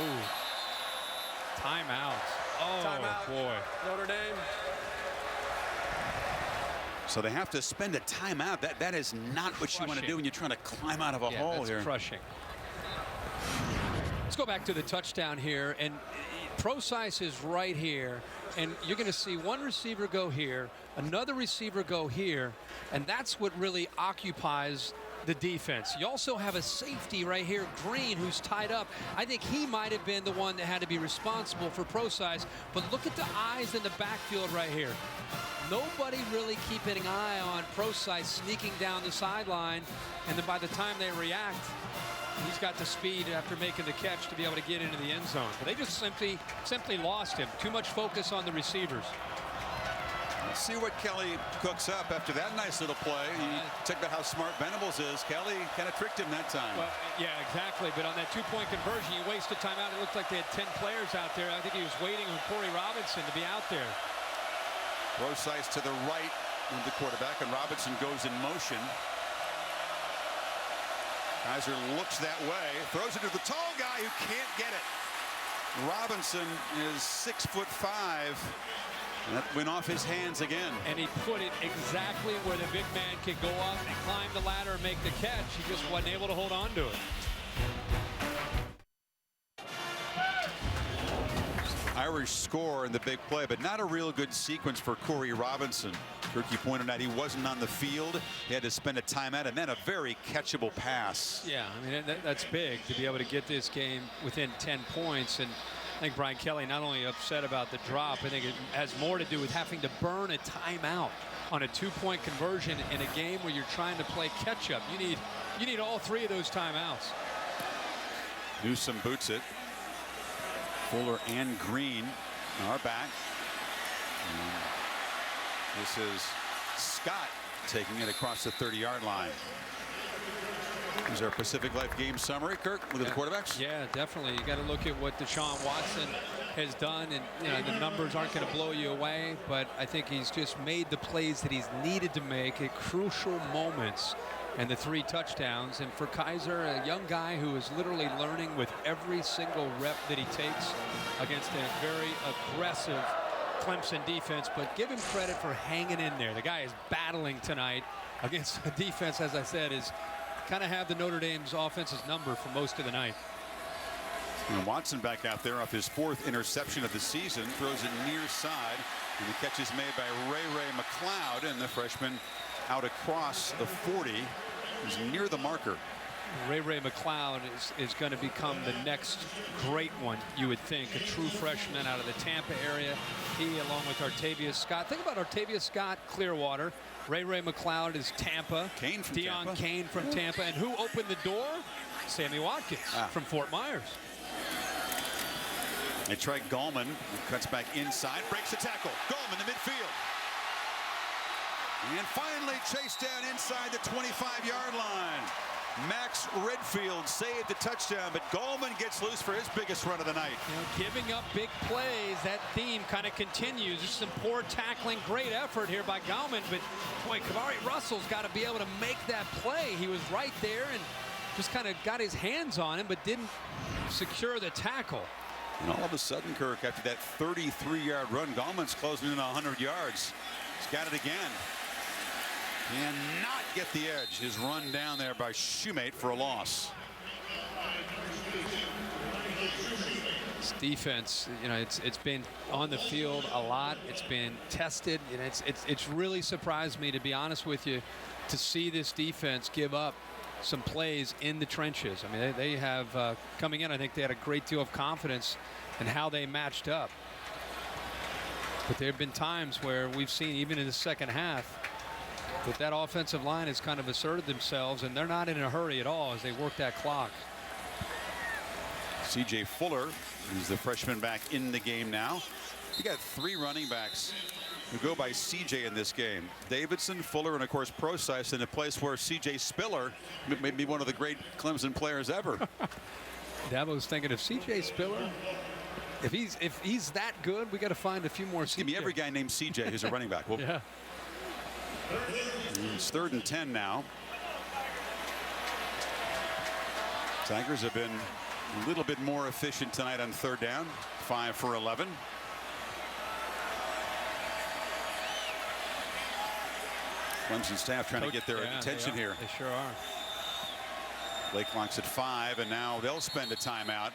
Oh, timeout. Oh, timeout. Boy. Notre Dame. So they have to spend a timeout. That is not what you want to do when you're trying to climb out of a hole here. Crushing. Let's go back to the touchdown here, and Procise is right here. and you're going to see one receiver go here, another receiver go here, and that's what really occupies the defense. You also have a safety right here, Green, who's tied up. I think he might have been the one that had to be responsible for Procise, but look at the eyes in the backfield right here. Nobody really keeping an eye on Procise sneaking down the sideline, and then by the time they react, he's got the speed after making the catch to be able to get into the end zone. But they just simply lost him. Too much focus on the receivers. Let's see what Kelly cooks up after that nice little play. You talk about how smart Venables is. Kelly kind of tricked him that time. Well, yeah, exactly. But on that two-point conversion, you wasted timeout. It looked like they had 10 players out there. I think he was waiting on Corey Robinson to be out there. Procise to the right of the quarterback, and Robinson goes in motion. Kaiser looks that way, throws it to the tall guy who can't get it. Robinson is 6'5", and that went off his hands again. And he put it exactly where the big man could go up and climb the ladder and make the catch. He just wasn't able to hold on to it. Irish score in the big play, but not a real good sequence for Corey Robinson. Kirky pointed out he wasn't on the field. He had to spend a timeout, and then a very catchable pass. Yeah, I mean, that's big to be able to get this game within 10 points. And I think Brian Kelly not only upset about the drop, I think it has more to do with having to burn a timeout on a two-point conversion in a game where you're trying to play catch-up. You need all three of those timeouts. Newsome boots it. Fuller and Green are back. This is Scott taking it across the 30-yard line. Is our Pacific Life game summary, Kirk? Look at the quarterbacks. Yeah, definitely. You got to look at what Deshaun Watson has done, and the numbers aren't going to blow you away, but I think he's just made the plays that he's needed to make at crucial moments, and the 3 touchdowns. And for Kaiser, a young guy who is literally learning with every single rep that he takes against a very aggressive Clemson defense, but give him credit for hanging in there. The guy is battling tonight against a defense, as I said, is kind of have the Notre Dame's offense's number for most of the night. And Watson back out there off his 4th interception of the season, throws it near side, and the catch is made by Ray McLeod, and the freshman out across the 40. He's near the marker. Ray McLeod is going to become the next great one, you would think. A true freshman out of the Tampa area. He, along with Artavius Scott. Think about Artavius Scott, Clearwater. Ray McLeod is Tampa. Kane from Deion Tampa. Kane from Tampa. And who opened the door? Sammy Watkins from Fort Myers. They try Gallman. He cuts back inside, breaks the tackle. Gallman, the midfield. And finally chased down inside the 25-yard line. Max Redfield saved the touchdown, but Gallman gets loose for his biggest run of the night. Giving up big plays, that theme kind of continues. Just some poor tackling, great effort here by Gallman, but boy, Kamari Russell's got to be able to make that play. He was right there and just kind of got his hands on him, but didn't secure the tackle. And all of a sudden, Kirk, after that 33-yard run, Gallman's closing in on 100 yards. He's got it again. And not get the edge. His run down there by Shoemate for a loss. This defense, it's been on the field a lot. It's been tested, and it's really surprised me, to be honest with you, to see this defense give up some plays in the trenches. I mean, they have coming in. I think they had a great deal of confidence in how they matched up. But there have been times where we've seen, even in the second half, that offensive line has kind of asserted themselves, and they're not in a hurry at all as they work that clock. C.J. Fuller is the freshman back in the game now. We got 3 running backs who go by C.J. in this game. Davidson, Fuller, and of course Procise, in a place where C.J. Spiller may be one of the great Clemson players ever. Dabo's thinking of C.J. Spiller. If he's that good, we got to find a few more. Give me every guy named C.J. who's a running back. Well, yeah. It's 3rd and 10 now. Tigers have been a little bit more efficient tonight on 3rd down. 5 for 11. Clemson staff trying to get their attention here. They sure are. Play clock's at 5, and now they'll spend a timeout.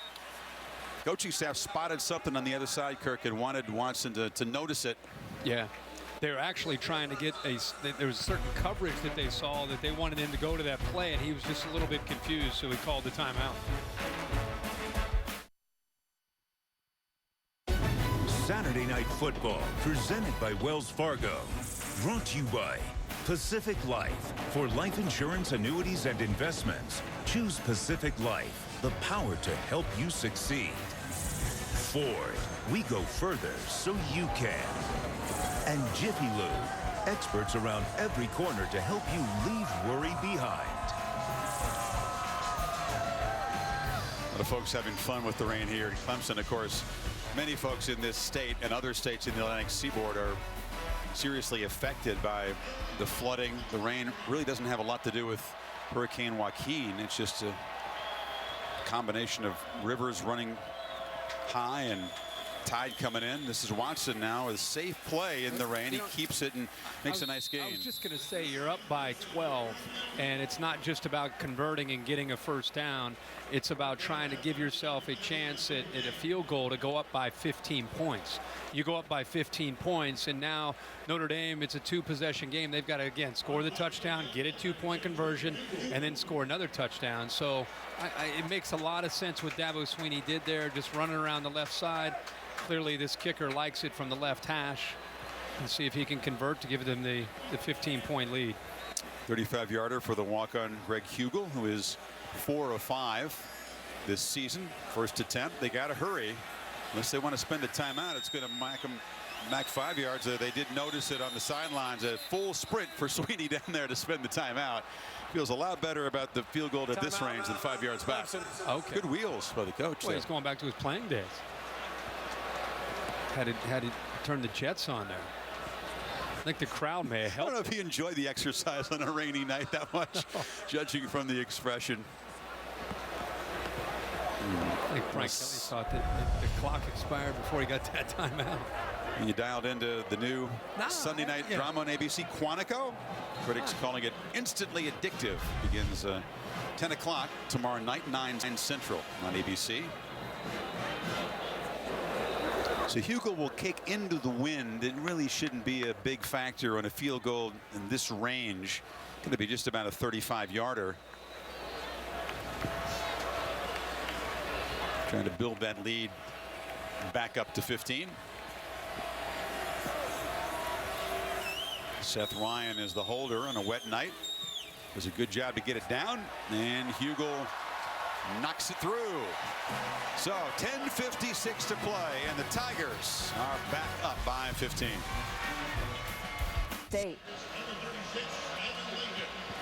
Coaching staff spotted something on the other side, Kirk, and wanted Watson to notice it. Yeah. They're actually trying to get there was certain coverage that they saw that they wanted him to go to that play, and he was just a little bit confused, so he called the timeout. Saturday Night Football, presented by Wells Fargo. Brought to you by Pacific Life. For life insurance, annuities, and investments, choose Pacific Life, the power to help you succeed. Ford, we go further so you can. And Jiffy Lube, experts around every corner to help you leave worry behind. A lot of folks having fun with the rain here in Clemson. Of course, many folks in this state and other states in the Atlantic Seaboard are seriously affected by the flooding. The rain really doesn't have a lot to do with Hurricane Joaquin. It's just a combination of rivers running high and tide coming in. This is Watson now, a safe play in the rain. He keeps it and makes a nice gain. I was just going to say, you're up by 12, and it's not just about converting and getting a first down. It's about trying to give yourself a chance at a field goal to go up by 15 points. You go up by 15 points, and now Notre Dame, it's a two-possession game. They've got to, again, score the touchdown, get a two-point conversion, and then score another touchdown. So it makes a lot of sense what Dabo Swinney did there, just running around the left side. Clearly, this kicker likes it from the left hash, and see if he can convert to give them the 15-point lead. 35-yarder for the walk-on Greg Hugel, who is 4 of 5 this season. First attempt. They got to hurry. Unless they want to spend a timeout, it's going to mack them back 5 yards. They did notice it on the sidelines. A full sprint for Swinney down there to spend the timeout. Feels a lot better about the field goal at this range than 5 yards back. Okay. Good wheels by the coach. Well, he's going back to his playing days. Had to turn the jets on there. I think the crowd may have helped. I don't know if he enjoyed the exercise on a rainy night that much, judging from the expression. I think Frank Kelly thought that the clock expired before he got that timeout. And you dialed into the new Sunday night drama on ABC, Quantico. Critics calling it instantly addictive. Begins 10 o'clock tomorrow night, 9 Central on ABC. So Hugel will kick into the wind. It really shouldn't be a big factor on a field goal in this range. Going to be just about a 35-yarder. Trying to build that lead back up to 15. Seth Ryan is the holder on a wet night. Does a good job to get it down, and Hugel knocks it through. So 10:56 to play, and the Tigers are back up by 15. State.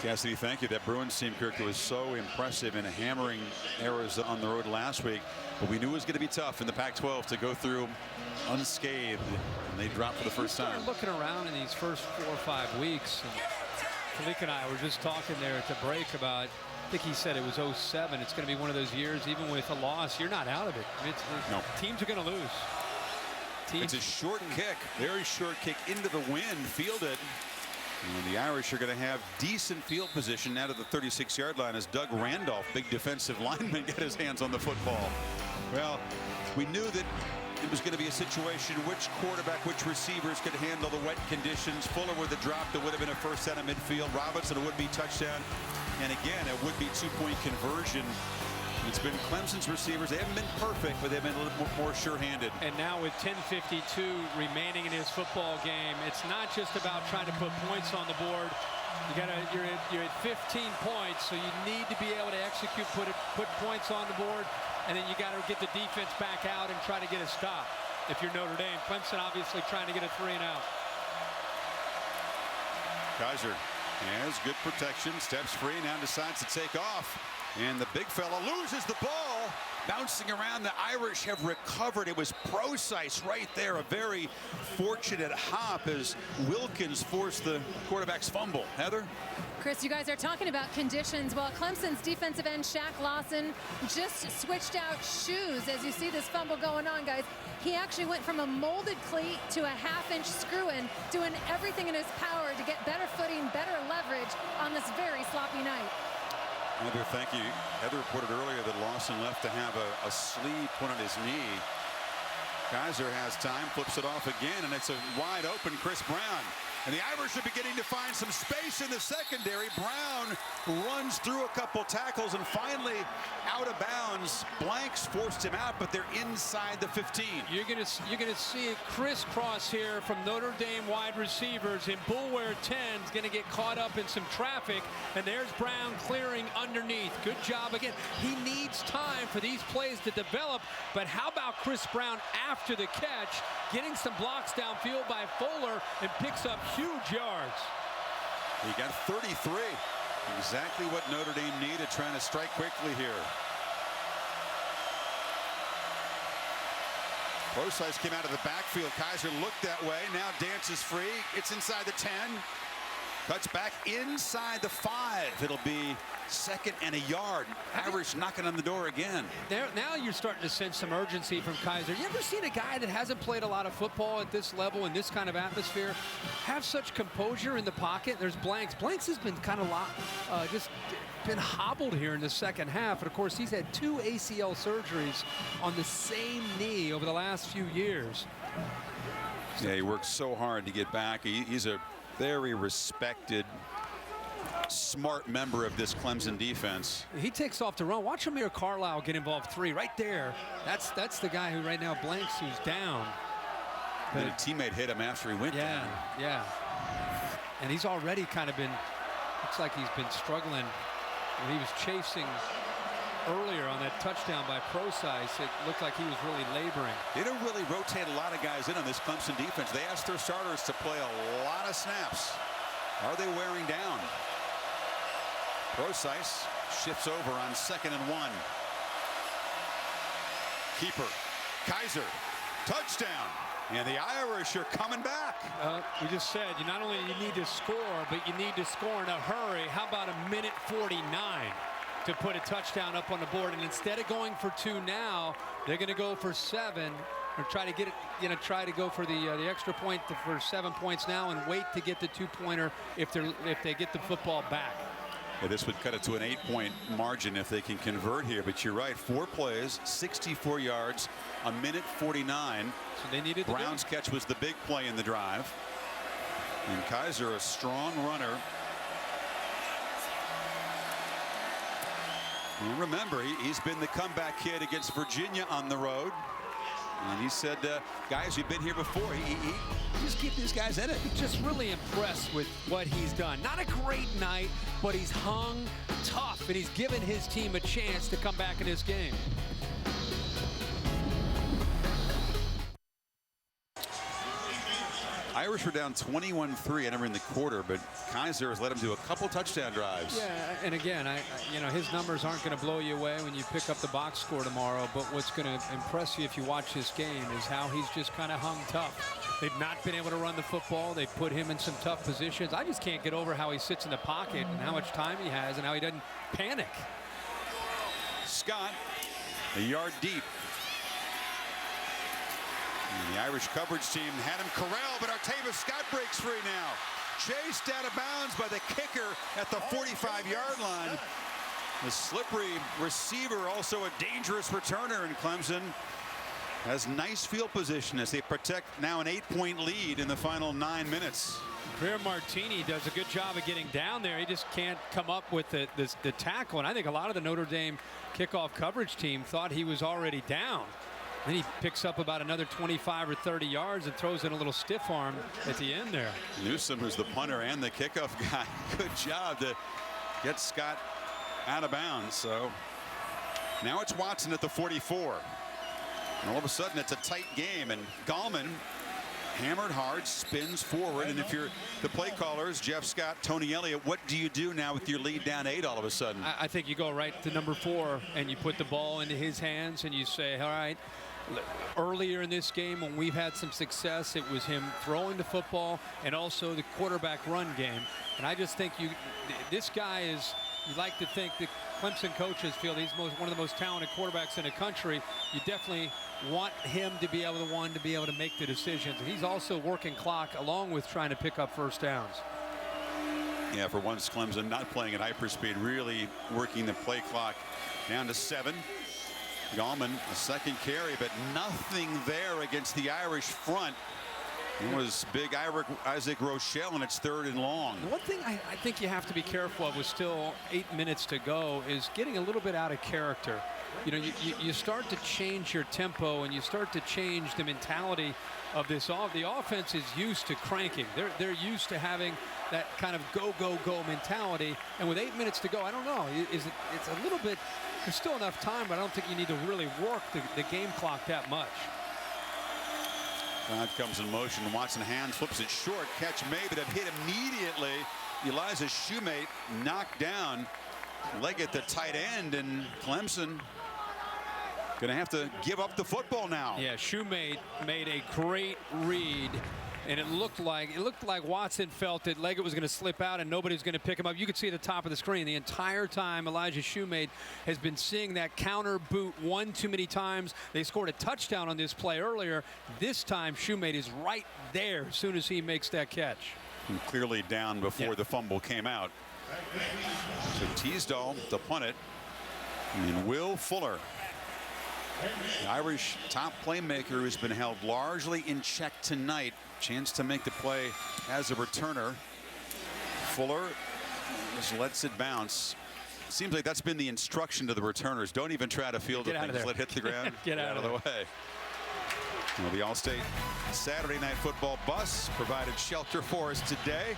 Cassidy, thank you. That Bruins team, Kirk, was so impressive in hammering errors on the road last week. But we knew it was going to be tough in the Pac-12 to go through unscathed, and they dropped for the first time. Looking around in these first 4 or 5 weeks, and Malik and I were just talking there at the break about, I think he said it was 07. It's going to be one of those years, even with a loss, you're not out of it. I mean, no. Teams are going to lose. It's a short kick, very short kick into the wind, fielded. And the Irish are going to have decent field position now to the 36-yard line as Doug Randolph, big defensive lineman, got his hands on the football. Well, we knew that it was going to be a situation which quarterback, which receivers could handle the wet conditions. Fuller with a drop that would have been a first down at midfield. Robinson, a would-be touchdown. And again, a would-be two-point conversion. It's been Clemson's receivers. They haven't been perfect, but they've been a little more sure-handed. And now with 10:52 remaining in his football game, it's not just about trying to put points on the board. You're at 15 points, so you need to be able to execute, put points on the board, and then you got to get the defense back out and try to get a stop. If you're Notre Dame, Clemson obviously trying to get a 3-and-out. Kaiser has good protection, steps free, now decides to take off. And the big fella loses the ball. Bouncing around, the Irish have recovered. It was Procise right there. A very fortunate hop as Wilkins forced the quarterback's fumble. Heather? Chris, you guys are talking about conditions. Well, Clemson's defensive end, Shaq Lawson, just switched out shoes. As you see this fumble going on, guys, he actually went from a molded cleat to a half-inch screw-in, doing everything in his power to get better footing, better leverage on this very sloppy night. Heather, thank you. Heather reported earlier that Lawson left to have a sleeve put on his knee. Kaiser has time, flips it off again, and it's a wide open Chris Brown. And the Irish are beginning to find some space in the secondary. Brown runs through a couple tackles and finally out of bounds. Blanks forced him out, but they're inside the 15. You're gonna see a crisscross here from Notre Dame wide receivers, and Bullware 10's gonna get caught up in some traffic, and there's Brown clearing underneath. Good job again. He needs time for these plays to develop, but how about Chris Brown after the catch, getting some blocks downfield by Fuller and picks up huge yards. He got 33. Exactly what Notre Dame needed, trying to strike quickly here. Procise came out of the backfield. Kaiser looked that way. Now dances free. It's inside the 10. Cuts back inside the 5. It'll be 2nd and a yard. Irish knocking on the door again. Now you're starting to sense some urgency from Kaiser. You ever seen a guy that hasn't played a lot of football at this level in this kind of atmosphere have such composure in the pocket? There's Blanks. Blanks has been kind of just been hobbled here in the second half. And of course, he's had 2 ACL surgeries on the same knee over the last few years. Yeah, he works so hard to get back. He's a very respected, smart member of this Clemson defense. He takes off to run. Watch Amir Carlisle get involved 3 right there. That's the guy who right now Blanks, who's down. But a teammate hit him after he went down. Yeah. And he's already kind of been, looks like he's been struggling. When he was chasing earlier on that touchdown by Procise, it looked like he was really laboring. They don't really rotate a lot of guys in on this Clemson defense. They asked their starters to play a lot of snaps. Are they wearing down? Procise shifts over on 2nd and 1. Keeper, Kaiser, touchdown. And the Irish are coming back. We just said, you not only you need to score, but you need to score in a hurry. How about a minute 49 to put a touchdown up on the board? And instead of going for 2 now, they're going to go for 7 or try to get it, try to go for the extra point for 7 points now and wait to get the 2-pointer if they get the football back. Yeah, this would cut it to an 8-point margin if they can convert here. But you're right, 4 plays, 64 yards, a minute 49. So they needed Brown's catch was the big play in the drive. And Kaiser, a strong runner. And remember, he's been the comeback kid against Virginia on the road. And he said, guys, we've been here before. He just keep these guys in it. Just really impressed with what he's done. Not a great night, but he's hung tough, and he's given his team a chance to come back in this game. Irish were down 21-3 entering the quarter, but Kaiser has let him do a couple touchdown drives. Yeah, and again, his numbers aren't going to blow you away when you pick up the box score tomorrow, but what's going to impress you if you watch this game is how he's just kind of hung tough. They've not been able to run the football. They've put him in some tough positions. I just can't get over how he sits in the pocket and how much time he has and how he doesn't panic. Scott, a yard deep. And the Irish coverage team had him corralled, but Artavis Scott breaks free now. Chased out of bounds by the kicker at the 45-yard line. The slippery receiver, also a dangerous returner in Clemson, has nice field position as they protect now an 8-point lead in the final 9 minutes. Greer Martini does a good job of getting down there. He just can't come up with the tackle. And I think a lot of the Notre Dame kickoff coverage team thought he was already down. Then he picks up about another 25 or 30 yards and throws in a little stiff arm at the end there. Newsom, who's the punter and the kickoff guy, good job to get Scott out of bounds. So now it's Watson at the 44. And all of a sudden it's a tight game, and Gallman hammered hard, spins forward. And if you're the play callers, Jeff Scott, Tony Elliott, what do you do now with your lead down 8 all of a sudden? I think you go right to number 4 and you put the ball into his hands and you say, all right, earlier in this game when we've had some success, it was him throwing the football and also the quarterback run game. And I just think this guy is, you like to think that Clemson coaches feel he's one of the most talented quarterbacks in the country. You definitely want him to be able to make the decisions. And he's also working clock along with trying to pick up first downs. Yeah, for once, Clemson not playing at hyperspeed, really working the play clock down to 7. Gallman, a second carry, but nothing there against the Irish front. It was big Isaac Rochelle, and it's 3rd and long. One thing I think you have to be careful of with still 8 minutes to go is getting a little bit out of character. You know, you start to change your tempo and you start to change the mentality of this. The offense is used to cranking. They're used to having that kind of go, go, go mentality. And with 8 minutes to go, I don't know. It's a little bit, there's still enough time, but I don't think you need to really work the game clock that much. Todd comes in motion. Watson hands, flips it short. Catch made, but it hit immediately. Eliza Shoemate knocked down. Leggett, the tight end, and Clemson going to have to give up the football now. Yeah, Shoemate made a great read, and it looked like Watson felt that Leggett was going to slip out and nobody was going to pick him up. You could see at the top of the screen the entire time Elijah Shoemate has been seeing that counter boot one too many times. They scored a touchdown on this play earlier. This time Shoemate is right there as soon as he makes that catch. And clearly down before the fumble came out. So Teasdale to punt it, and Will Fuller, the Irish top playmaker who's been held largely in check tonight, chance to make the play as a returner. Fuller just lets it bounce. Seems like that's been the instruction to the returners. Don't even try to field it. Just let it hit the ground. Get out of the way. Well, the Allstate Saturday Night Football bus provided shelter for us today.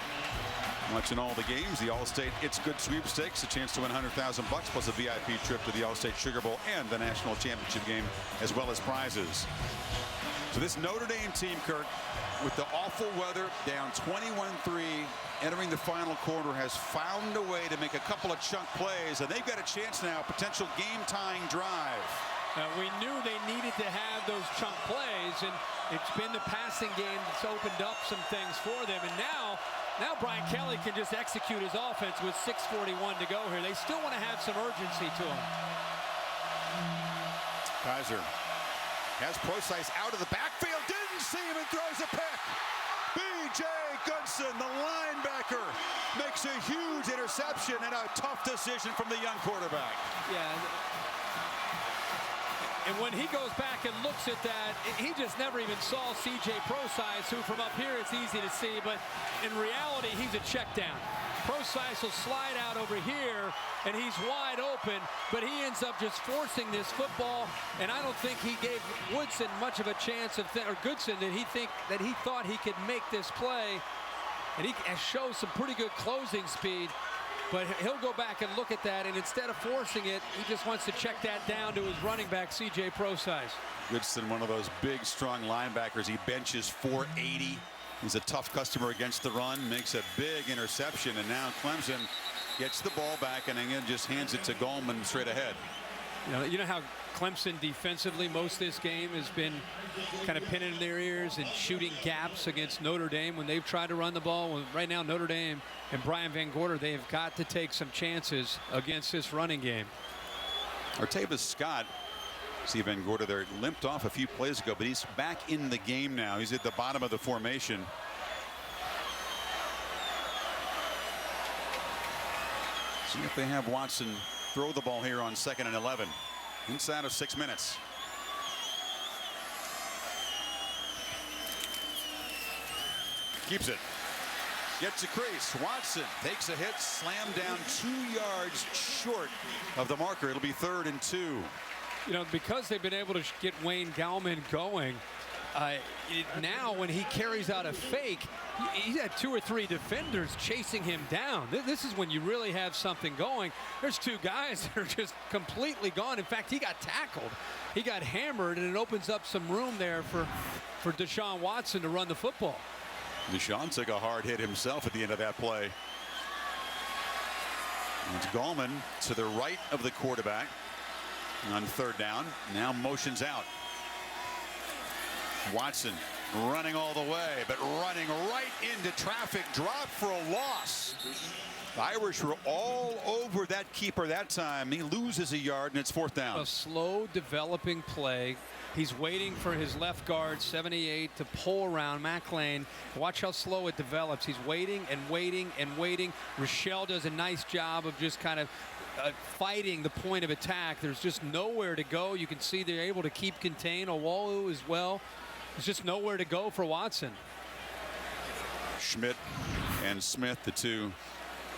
Watching all the games, the Allstate It's Good sweepstakes, a chance to win $100,000 plus a VIP trip to the Allstate Sugar Bowl and the national championship game, as well as prizes. So this Notre Dame team, Kirk, with the awful weather, down 21-3, entering the final quarter, has found a way to make a couple of chunk plays, and they've got a chance now, potential game-tying drive. We knew they needed to have those chunk plays, and it's been the passing game that's opened up some things for them. And now Brian Kelly can just execute his offense with 6:41 to go here. They still want to have some urgency to him. Kaiser has Procise out of the backfield, didn't see him, and throws a pick. B.J. Goodson, the linebacker, makes a huge interception and a tough decision from the young quarterback. Yeah. And when he goes back and looks at that, he just never even saw C.J. Procise, who from up here it's easy to see, but in reality, he's a check down. Procise will slide out over here, and he's wide open, but he ends up just forcing this football, and I don't think he gave Woodson much of a chance of, or Goodson, that he thought he could make this play, and he shows some pretty good closing speed. But he'll go back and look at that, and instead of forcing it, he just wants to check that down to his running back, C.J. Procise. Goodson, one of those big, strong linebackers. He benches 480. He's a tough customer against the run, makes a big interception, and now Clemson gets the ball back and again just hands it to Gallman straight ahead. You know how Clemson defensively most of this game has been kind of pinning in their ears and shooting gaps against Notre Dame when they've tried to run the ball. Well, right now Notre Dame and Brian Van Gorder, they have got to take some chances against this running game. Artavis Scott, see Van Gorder there, limped off a few plays ago, but he's back in the game now. He's at the bottom of the formation. See if they have Watson throw the ball here on 2nd and 11. Inside of 6 minutes. Keeps it. Gets a crease. Watson takes a hit, slammed down 2 yards short of the marker. It'll be 3rd and 2. You know, because they've been able to get Wayne Gallman going, now when he carries out a fake, he's had 2 or 3 defenders chasing him down. This is when you really have something going. There's 2 guys that are just completely gone. In fact, he got tackled. He got hammered, and it opens up some room there for Deshaun Watson to run the football. Deshaun took a hard hit himself at the end of that play. It's Gallman to the right of the quarterback on 3rd down. Now motions out. Watson running all the way, but running right into traffic. Drop for a loss. The Irish were all over that keeper that time. He loses a yard, and it's 4th down. A slow developing play. He's waiting for his left guard, 78, to pull around McLean. Watch how slow it develops. He's waiting and waiting and waiting. Rochelle does a nice job of just kind of fighting the point of attack. There's just nowhere to go. You can see they're able to keep contained. Owalu as well. There's just nowhere to go for Watson. Schmidt and Smith, the two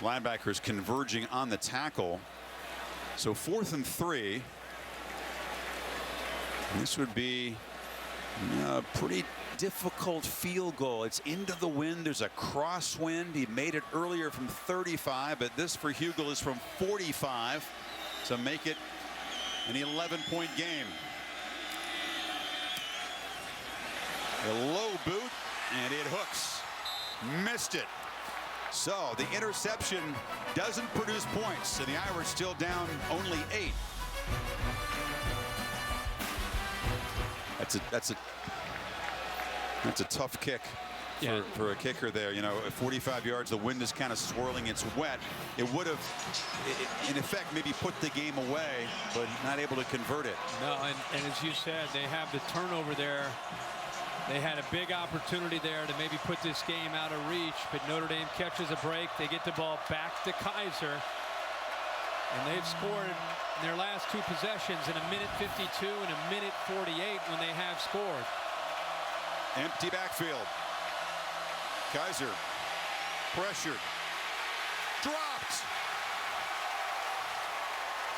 linebackers, converging on the tackle. So 4th and 3. This would be a pretty difficult field goal. It's into the wind. There's a crosswind. He made it earlier from 35, but this for Hugel is from 45 to make it an 11-point game. A low boot, and it hooks. Missed it. So the interception doesn't produce points, and the Irish still down only 8. That's a tough kick for a kicker there. You know, at 45 yards, the wind is kind of swirling. It's wet. It would have, in effect, maybe put the game away, but not able to convert it. No, and as you said, they have the turnover there. They had a big opportunity there to maybe put this game out of reach, but Notre Dame catches a break. They get the ball back to Kaiser, and they've scored in their last 2 possessions in 1:52 and 1:48 when they have scored. Empty backfield. Kaiser pressured, dropped.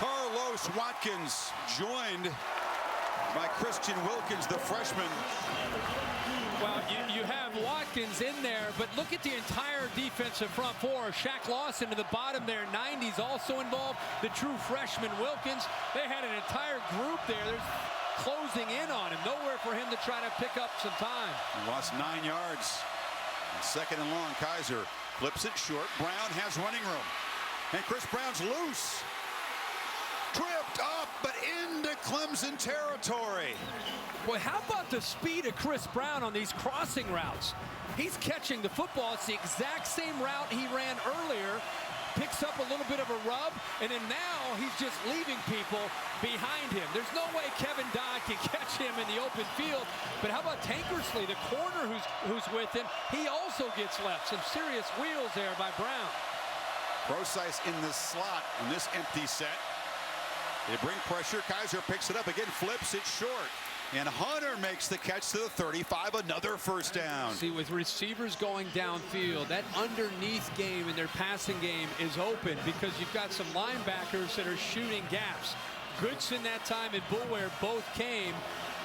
Carlos Watkins joined by Christian Wilkins, the freshman. Well, you have Watkins in there, but look at the entire defensive front four. Shaq Lawson to the bottom there, 90s also involved. The true freshman Wilkins. They had an entire group there. There's closing in on him. Nowhere for him to try to pick up some time. He lost 9 yards. 2nd and long. Kaiser flips it short. Brown has running room. And Chris Brown's loose. Tripped up, but into Clemson territory. Boy, how about the speed of Chris Brown on these crossing routes? He's catching the football. It's the exact same route he ran earlier. Picks up a little bit of a rub, and then now he's just leaving people behind him. There's no way Kevin Dodd can catch him in the open field. But how about Tankersley, the corner who's with him? He also gets left. Some serious wheels there by Brown. Procise in the slot in this empty set. They bring pressure. Kaiser picks it up again, flips it short. And Hunter makes the catch to the 35, another 1st down. See, with receivers going downfield, that underneath game in their passing game is open because you've got some linebackers that are shooting gaps. Goodson that time and Boulware both came.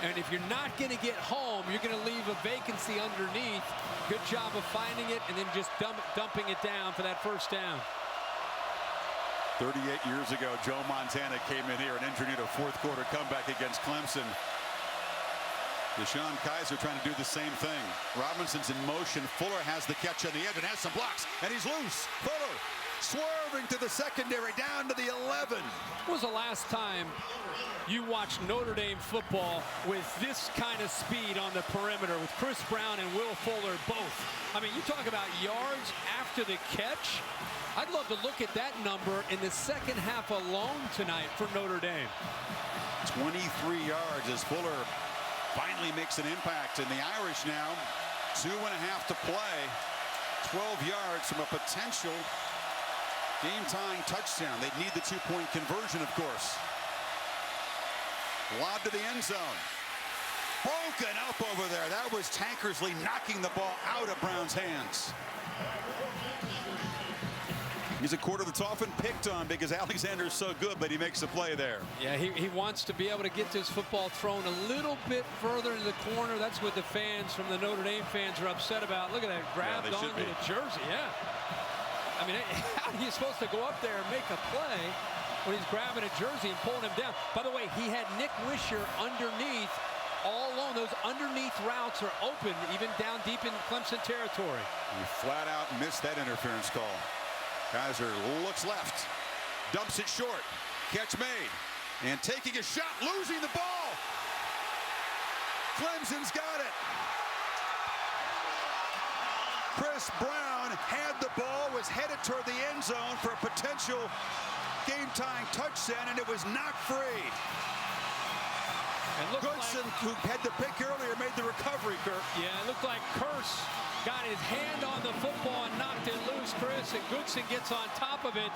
And if you're not going to get home, you're going to leave a vacancy underneath. Good job of finding it and then just dumping it down for that 1st down. 38 years ago, Joe Montana came in here and engineered a 4th quarter comeback against Clemson. Deshaun Kaiser trying to do the same thing. Robinson's in motion. Fuller has the catch on the edge and has some blocks, and he's loose. Fuller swerving to the secondary down to the 11. When was the last time you watched Notre Dame football with this kind of speed on the perimeter with Chris Brown and Will Fuller both? I mean, you talk about yards after the catch. I'd love to look at that number in the 2nd half alone tonight for Notre Dame. 23 yards as Fuller finally makes an impact, and the Irish now 2.5 to play. 12 yards from a potential game-tying touchdown. They'd need the 2-point conversion, of course. Lob to the end zone. Broken up over there. That was Tankersley knocking the ball out of Brown's hands. He's a quarter that's often picked on because Alexander's so good, but he makes a play there. Yeah, he wants to be able to get this football thrown a little bit further into the corner. That's what the fans from the Notre Dame fans are upset about. Look at that, grabbed onto the jersey. Yeah. I mean, how are you supposed to go up there and make a play when he's grabbing a jersey and pulling him down? By the way, he had Nick Wisher underneath all along. Those underneath routes are open, even down deep in Clemson territory. He flat out missed that interference call. Kaiser looks left, dumps it short, catch made, and taking a shot, losing the ball. Clemson's got it. Chris Brown had the ball, was headed toward the end zone for a potential game-tying touchdown, and it was knocked free. And Goodson, who had the pick earlier, made the recovery, Kirk. Yeah, it looked like Curse got his hand on the football and knocked it loose, Chris, and Goodson gets on top of it.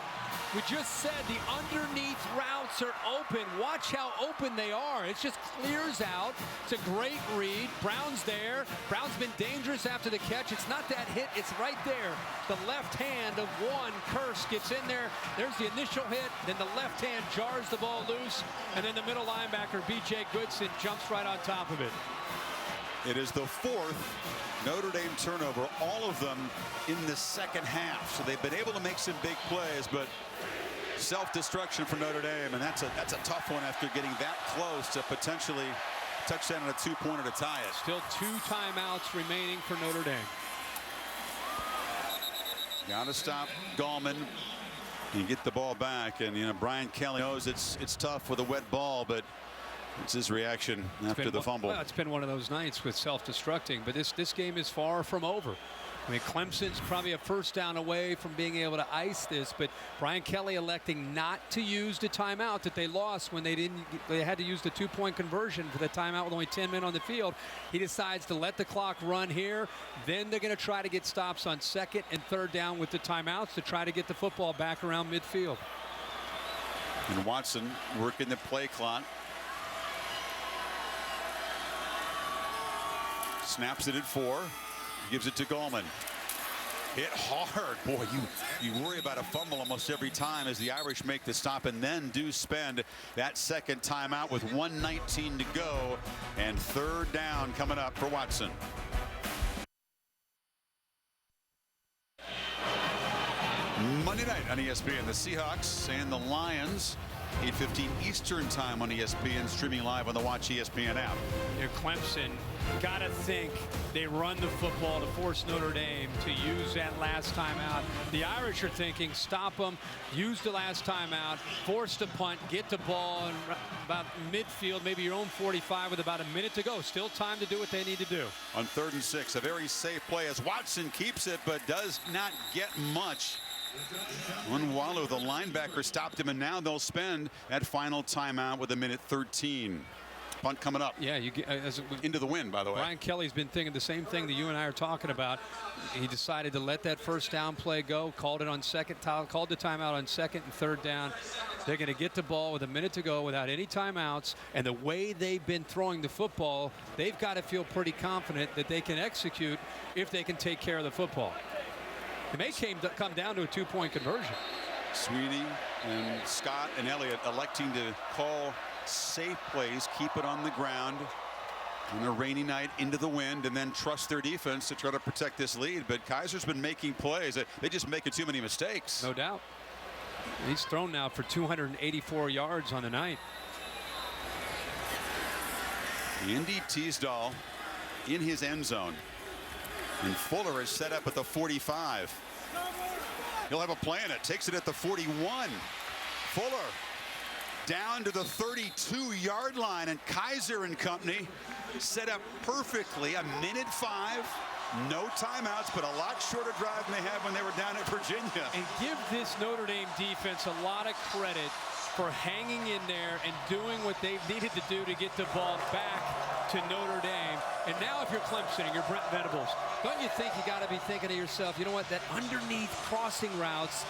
We just said the underneath routes are open. Watch how open they are. It just clears out. It's a great read. Brown's there. Brown's been dangerous after the catch. It's not that hit. It's right there. The left hand of one, Curse, gets in there. There's the initial hit. Then the left hand jars the ball loose. And then the middle linebacker, B.J. Goodson, jumps right on top of it. It is the fourth Notre Dame turnover, all of them in the second half. So they've been able to make some big plays, but self-destruction for Notre Dame, and that's a tough one after getting that close to potentially touchdown and a two-pointer to tie it. Still 2 timeouts remaining for Notre Dame. Got to stop Gallman and get the ball back, and Brian Kelly knows it's tough with a wet ball, but it's his reaction after the fumble. Well, it's been one of those nights with self-destructing, but this game is far from over. I mean, Clemson's probably a first down away from being able to ice this, but Brian Kelly electing not to use the timeout that they lost when they had to use the 2-point conversion for the timeout with only 10 men on the field. He decides to let the clock run here. Then they're going to try to get stops on 2nd and 3rd down with the timeouts to try to get the football back around midfield. And Watson working the play clock. Snaps it at 4. Gives it to Gallman. Hit hard. Boy, you worry about a fumble almost every time as the Irish make the stop and then do spend that second timeout with 1:19 to go, and 3rd down coming up for Watson. Monday night on ESPN, the Seahawks and the Lions. 8:15 Eastern time on ESPN, streaming live on the Watch ESPN app. Clemson got to think they run the football to force Notre Dame to use that last timeout. The Irish are thinking stop them, use the last timeout, force the punt, get the ball in about midfield, maybe your own 45 with about a minute to go. Still time to do what they need to do. On 3rd and 6, a very safe play as Watson keeps it but does not get much. Unwallow, the linebacker, stopped him, and now they'll spend that final timeout with 1:13. Punt coming up. Yeah, you get into the wind, by the way. Brian Kelly's been thinking the same thing that you and I are talking about. He decided to let that first down play go, called it on called the timeout on 2nd and 3rd down. They're going to get the ball with a minute to go without any timeouts, and the way they've been throwing the football, they've got to feel pretty confident that they can execute if they can take care of the football. It may come down to a 2-point conversion. Sweeney and Scott and Elliott electing to call safe plays, keep it on the ground on a rainy night into the wind, and then trust their defense to try to protect this lead. But Kaiser's been making plays. They just making too many mistakes. No doubt. He's thrown now for 284 yards on the night. Andy Teasdall in his end zone. And Fuller is set up at the 45. He'll have a play in it. Takes it at the 41. Fuller down to the 32-yard line, and Kaiser and company set up perfectly. 1:05. No timeouts, but a lot shorter drive than they had when they were down at Virginia. And give this Notre Dame defense a lot of credit for hanging in there and doing what they've needed to do to get the ball back to Notre Dame. And now if you're Clemson and you're Brent Venables, don't you think you got to be thinking to yourself, you know what, that underneath crossing routes,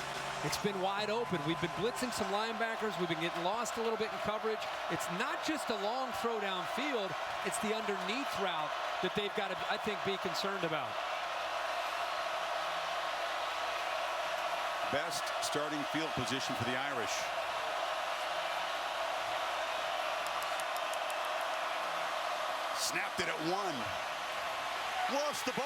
it's been wide open. We've been blitzing some linebackers. We've been getting lost a little bit in coverage. It's not just a long throw downfield. It's the underneath route that they've got to, I think, be concerned about. Best starting field position for the Irish. Snapped it at 1. Lost the ball.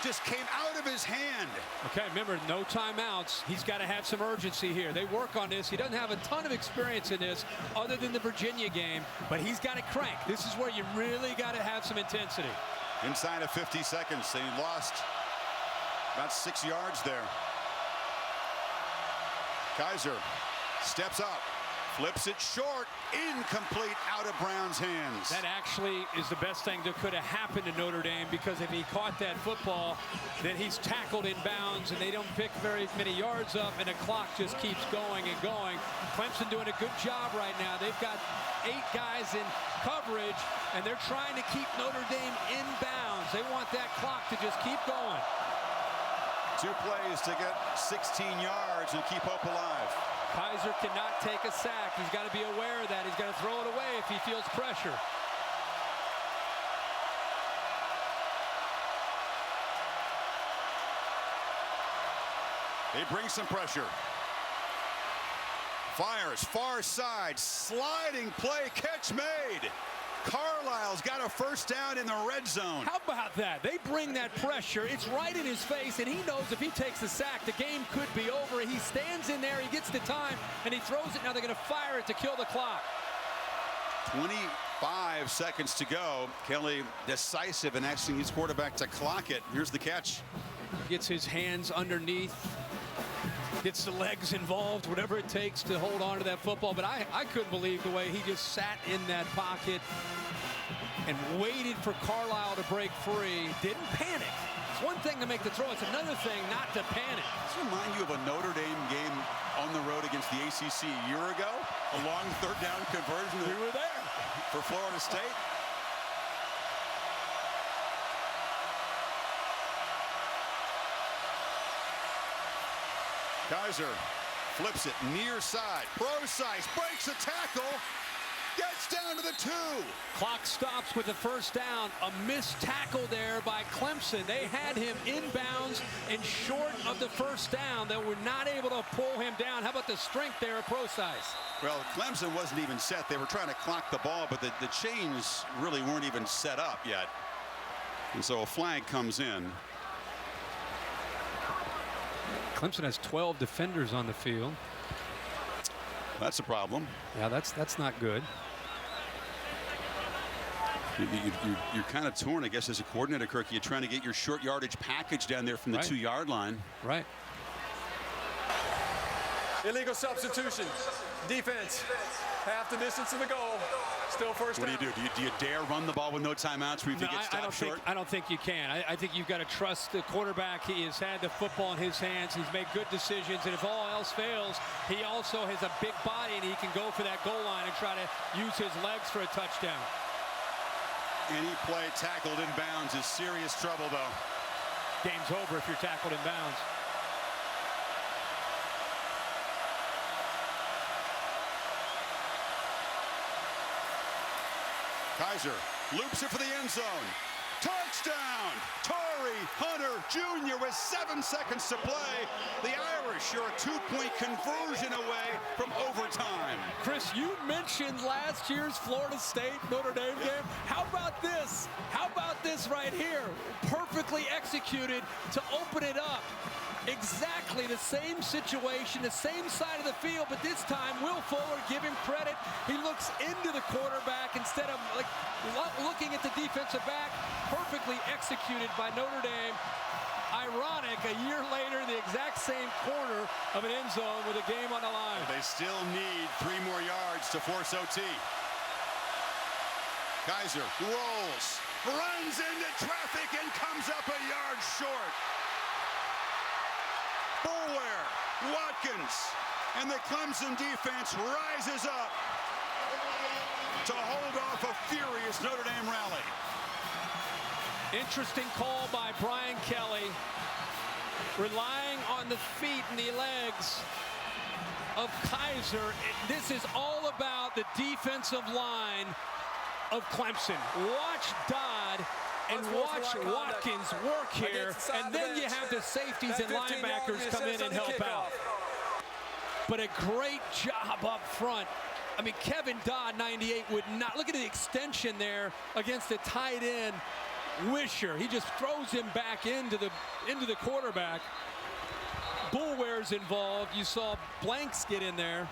Just came out of his hand. Okay, remember, no timeouts. He's got to have some urgency here. They work on this. He doesn't have a ton of experience in this other than the Virginia game, but he's got to crank. This is where you really got to have some intensity. Inside of 50 seconds, they lost about 6 yards there. Kaiser steps up, Flips it short. Incomplete, out of Brown's hands. That actually is the best thing that could have happened to Notre Dame, because if he caught that football, then he's tackled in bounds and they don't pick very many yards up and the clock just keeps going and going. Clemson doing a good job right now. They've got 8 guys in coverage and they're trying to keep Notre Dame in bounds. They want that clock to just keep going. 2 plays to get 16 yards and keep hope alive. Kaiser cannot take a sack. He's got to be aware of that. He's got to throw it away if he feels pressure. They bring some pressure. Fires, far side, sliding play, catch made. Carlisle's got a first down in the red zone. How about that? They bring that pressure. It's right in his face, and he knows if he takes the sack, the game could be over. He stands in there, he gets the time, and he throws it. Now they're going to fire it to kill the clock. 25 seconds to go. Kelly decisive in asking his quarterback to clock it. Here's the catch. Gets his hands underneath. Gets the legs involved, whatever it takes to hold on to that football. But I couldn't believe the way he just sat in that pocket and waited for Carlisle to break free. Didn't panic. It's one thing to make the throw. It's another thing not to panic. Does it remind you of a Notre Dame game on the road against the ACC a year ago? A long third down conversion. We were there. For Florida State. Kaiser flips it near side. Procise breaks a tackle. Gets down to the 2. Clock stops with the first down. A missed tackle there by Clemson. They had him inbounds and short of the first down. They were not able to pull him down. How about the strength there of Procise? Well, Clemson wasn't even set. They were trying to clock the ball, but the chains really weren't even set up yet. And so a flag comes in. Clemson has 12 defenders on the field. That's a problem. Yeah, that's not good. You're kind of torn, I guess, as a coordinator, Kirk. You're trying to get your short yardage package down there from the 2-yard line. Right. Illegal substitution. Defense. Half the distance to the goal. Still first down. What do? Do you dare run the ball with no timeouts where if you get stopped short? I don't think you can. I think you've got to trust the quarterback. He has had the football in his hands. He's made good decisions. And if all else fails, he also has a big body and he can go for that goal line and try to use his legs for a touchdown. Any play tackled in bounds is serious trouble, though. Game's over if you're tackled in bounds. Kaiser loops it for the end zone. Touchdown! Torrey Hunter Jr. with 7 seconds to play. The Irish are a 2-point conversion away from overtime. Chris, you mentioned last year's Florida State Notre Dame game. How about this? How about this right here? Perfectly executed to open it up. Exactly the same situation, the same side of the field, but this time Will Fuller, give him credit. He looks into the quarterback instead of looking at the defensive back. Perfectly executed by Notre Dame. Ironic, a year later, the exact same corner of an end zone with a game on the line. They still need 3 more yards to force OT. Kaiser rolls, runs into traffic and comes up a yard short. Boulware, Watkins, and the Clemson defense rises up to hold off a furious Notre Dame rally. Interesting call by Brian Kelly, relying on the feet and the legs of Kaiser. This is all about the defensive line of Clemson. Watch Dodd and watch Watkins work here, and then you have the safeties and linebackers come in and help out. But a great job up front. I mean, Kevin Dodd, 98, would not. Look at the extension there against the tight end, Wisher. He just throws him back into the quarterback. Boulware's involved. You saw Blanks get in there.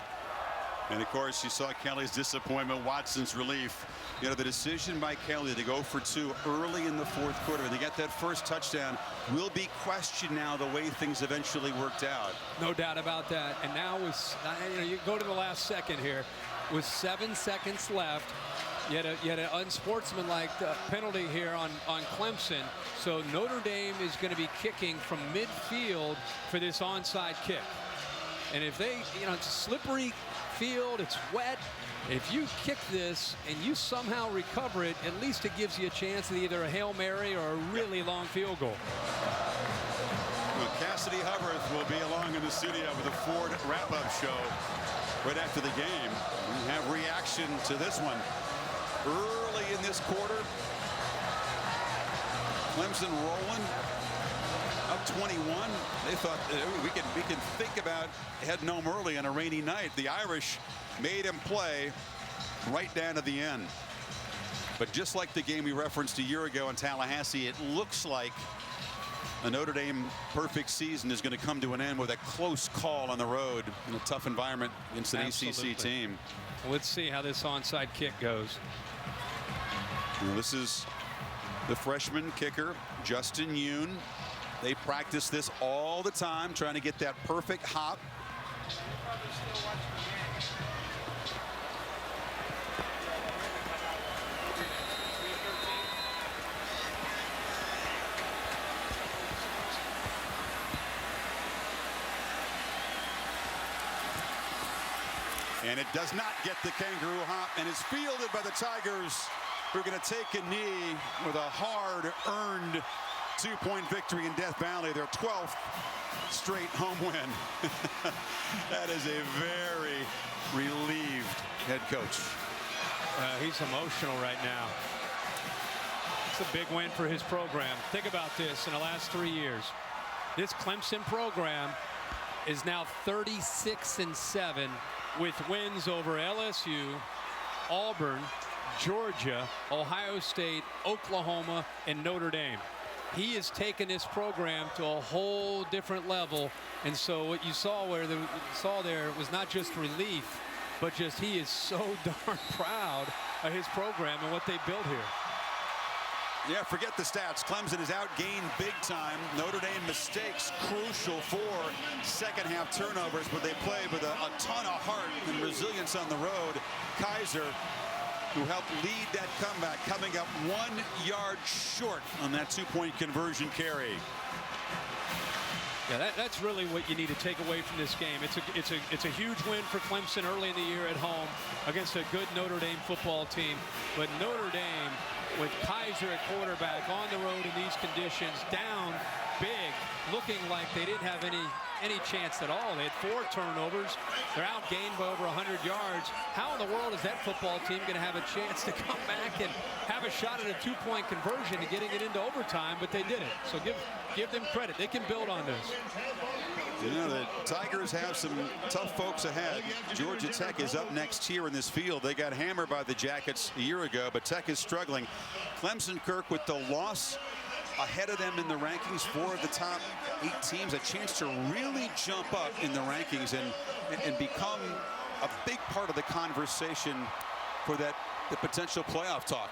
And of course, you saw Kelly's disappointment, Watson's relief. You know, the decision by Kelly to go for 2 early in the 4th quarter and to get that first touchdown will be questioned now the way things eventually worked out. No doubt about that. And now you go to the last second here with 7 seconds left. You had an unsportsmanlike penalty here on Clemson. So Notre Dame is going to be kicking from midfield for this onside kick. And if they, it's a slippery field, it's wet. If you kick this and you somehow recover it, at least it gives you a chance at either a Hail Mary or a really long field goal. Well, Cassidy Hubbard will be along in the studio with a Ford wrap-up show right after the game. We have reaction to this one. Early in this quarter, Clemson rolling up 21. They thought we can think about heading home early on a rainy night. The Irish made him play right down to the end. But just like the game we referenced a year ago in Tallahassee, it looks like a Notre Dame perfect season is going to come to an end with a close call on the road in a tough environment against an ACC team. Let's see how this onside kick goes. Well, this is the freshman kicker, Justin Yoon. They practice this all the time, trying to get that perfect hop. And it does not get the kangaroo hop and is fielded by the Tigers, who are going to take a knee with a hard-earned 2-point victory in Death Valley, their 12th straight home win. That is a very relieved head coach. He's emotional right now. It's a big win for his program. Think about this in the last 3 years. This Clemson program is now 36-7 with wins over LSU, Auburn, Georgia, Ohio State, Oklahoma, and Notre Dame. He has taken this program to a whole different level, and so what you saw there was not just relief, but just he is so darn proud of his program and what they built here. Yeah, forget the stats. Clemson is outgained big time. Notre Dame mistakes crucial for second half turnovers, but they played with a ton of heart and resilience on the road. Kaiser, who helped lead that comeback, coming up 1 yard short on that 2-point conversion carry. Yeah, that's really what you need to take away from this game. It's a huge win for Clemson early in the year at home against a good Notre Dame football team. But Notre Dame, with Kaiser at quarterback on the road in these conditions, down big, looking like they didn't have any chance at all. They had 4 turnovers. They're outgained by over 100 yards. How in the world is that football team going to have a chance to come back and have a shot at a 2-point conversion and getting it into overtime? But they did it. So give them credit. They can build on this. You know, the Tigers have some tough folks ahead. Georgia Tech is up next here in this field. They got hammered by the Jackets a year ago, but Tech is struggling. Clemson, Kirk, with the loss ahead of them in the rankings, 4 of the top 8 teams, a chance to really jump up in the rankings and become a big part of the conversation for the potential playoff talk.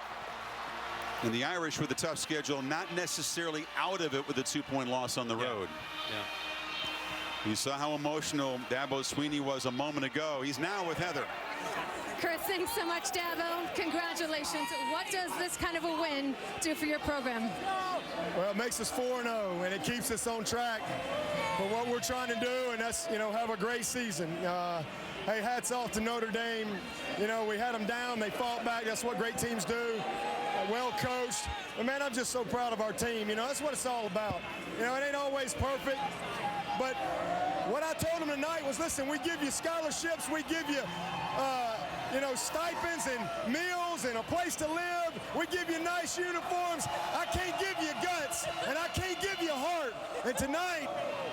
And the Irish, with a tough schedule, not necessarily out of it with a 2-point loss on the road. Yeah. You saw how emotional Dabo Sweeney was a moment ago. He's now with Heather. Chris, thanks so much, Dabo. Congratulations. What does this kind of a win do for your program? Well, it makes us 4-0, and it keeps us on track for what we're trying to do, and that's, have a great season. Hey, hats off to Notre Dame. We had them down. They fought back. That's what great teams do. Well coached. And, man, I'm just so proud of our team. That's what it's all about. It ain't always perfect, but what I told them tonight was, listen, we give you scholarships. We give you stipends and meals and a place to live. We give you nice uniforms. I can't give you guts, and I can't give you heart. And tonight,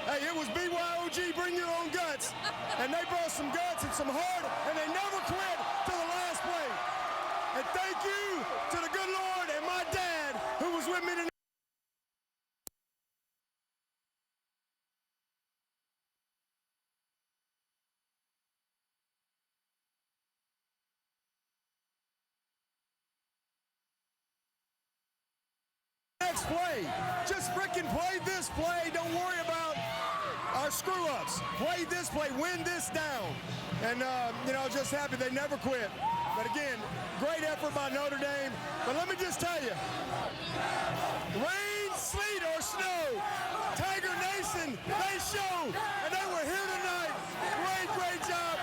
hey, it was BYOG, bring your own guts. And they brought some guts and some heart, and they never quit to the last play. And thank you to the good Lord and my dad who was with me tonight. next play. Just freaking play this play. Don't worry about our screw-ups. Play this play. Win this down. And, you know, just happy they never quit. But, again, great effort by Notre Dame. But let me just tell you, rain, sleet, or snow, Tiger Nation, they show. And they were here tonight. Great job.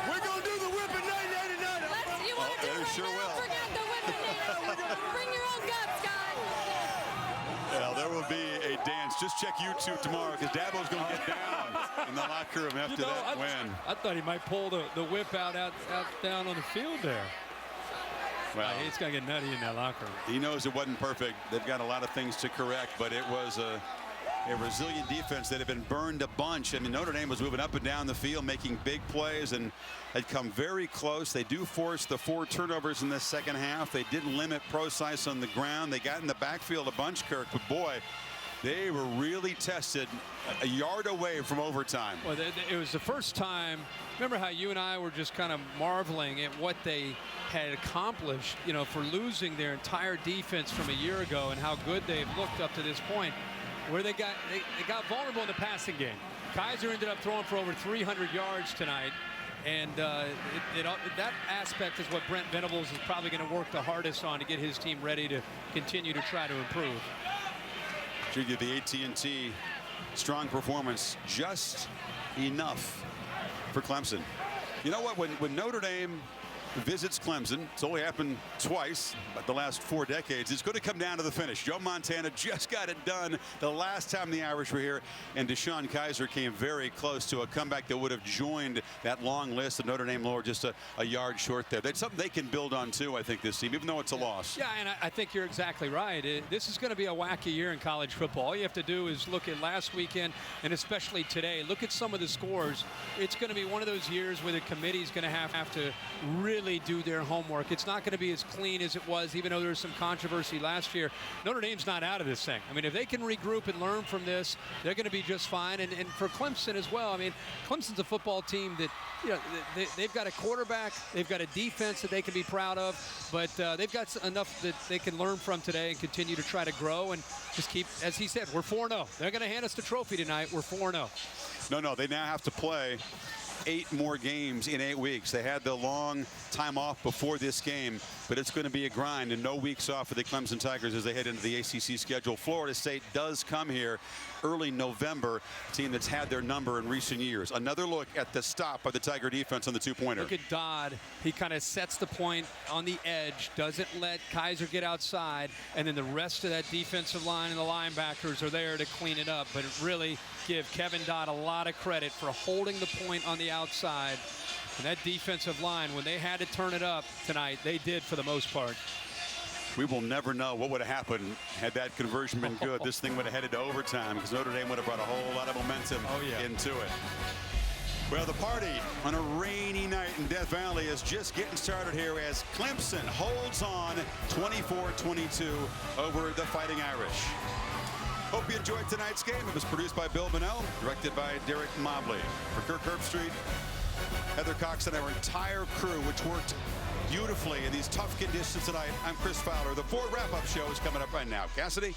We're going to do the whipping 1989. You want to do it? sure will. Forget the whipping 1989. Bring your own guts, guys. Well, there will be a dance. Just check YouTube tomorrow because Dabo's going to get down in the locker room after that win. I thought he might pull the whip out down on the field there. Well, he's going to get nutty in that locker room. he knows it wasn't perfect. They've got a lot of things to correct, but it was a resilient defense that had been burned a bunch. I mean, Notre Dame was moving up and down the field, making big plays, and had come very close. They do force the 4 turnovers in the second half. They did limit Procise on the ground. They got in the backfield a bunch, Kirk, but boy, they were really tested a yard away from overtime. Well, it was the first time. Remember how you and I were just kind of marveling at what they had accomplished, you know, for losing their entire defense from a year ago and how good they've looked up to this point, where they got vulnerable in the passing game. Kaiser ended up throwing for over 300 yards tonight. And that aspect is what Brent Venables is probably going to work the hardest on to get his team ready to continue to try to improve. Should give the AT&T strong performance just enough for Clemson. You know what? When Notre Dame visits Clemson, it's only happened twice but the last 4 decades. It's going to come down to the finish. Joe Montana just got it done the last time the Irish were here, and Deshaun Kaiser came very close to a comeback that would have joined that long list of Notre Dame lore, just a yard short there. That's something they can build on too, I think, this team, even though it's a loss. Yeah, and I think you're exactly right. This is going to be a wacky year in college football. All you have to do is look at last weekend and especially today. Look at some of the scores. It's going to be one of those years where the committee is going to have to really do their homework. It's not going to be as clean as it was, even though there was some controversy last year. Notre Dame's not out of this thing. I mean, if they can regroup and learn from this, they're going to be just fine. And for Clemson as well, I mean, Clemson's a football team that, you know, they've got a quarterback, they've got a defense that they can be proud of, but they've got enough that they can learn from today and continue to try to grow and just keep, as he said, we're 4-0. They're going to hand us the trophy tonight. We're 4-0. No, they now have to play 8 more games in 8 weeks. They had the long time off before this game, but it's going to be a grind and no weeks off for the Clemson Tigers as they head into the ACC schedule. Florida State does come here early November, a team that's had their number in recent years. Another look at the stop by the Tiger defense on the 2-pointer. Look at Dodd. He kind of sets the point on the edge, doesn't let Kaiser get outside, and then the rest of that defensive line and the linebackers are there to clean it up. But really give Kevin Dodd a lot of credit for holding the point on the outside. And that defensive line, when they had to turn it up tonight, they did for the most part. We will never know what would have happened had that conversion been good. This thing would have headed to overtime because Notre Dame would have brought a whole lot of momentum into it. Well, the party on a rainy night in Death Valley is just getting started here as Clemson holds on 24-22 over the Fighting Irish. Hope you enjoyed tonight's game. It was produced by Bill Bonnell, directed by Derek Mobley. For Kirk Herbstreit, Heather Cox, and our entire crew, which worked beautifully in these tough conditions tonight, I'm Chris Fowler. The Ford Wrap-Up Show is coming up right now. Cassidy?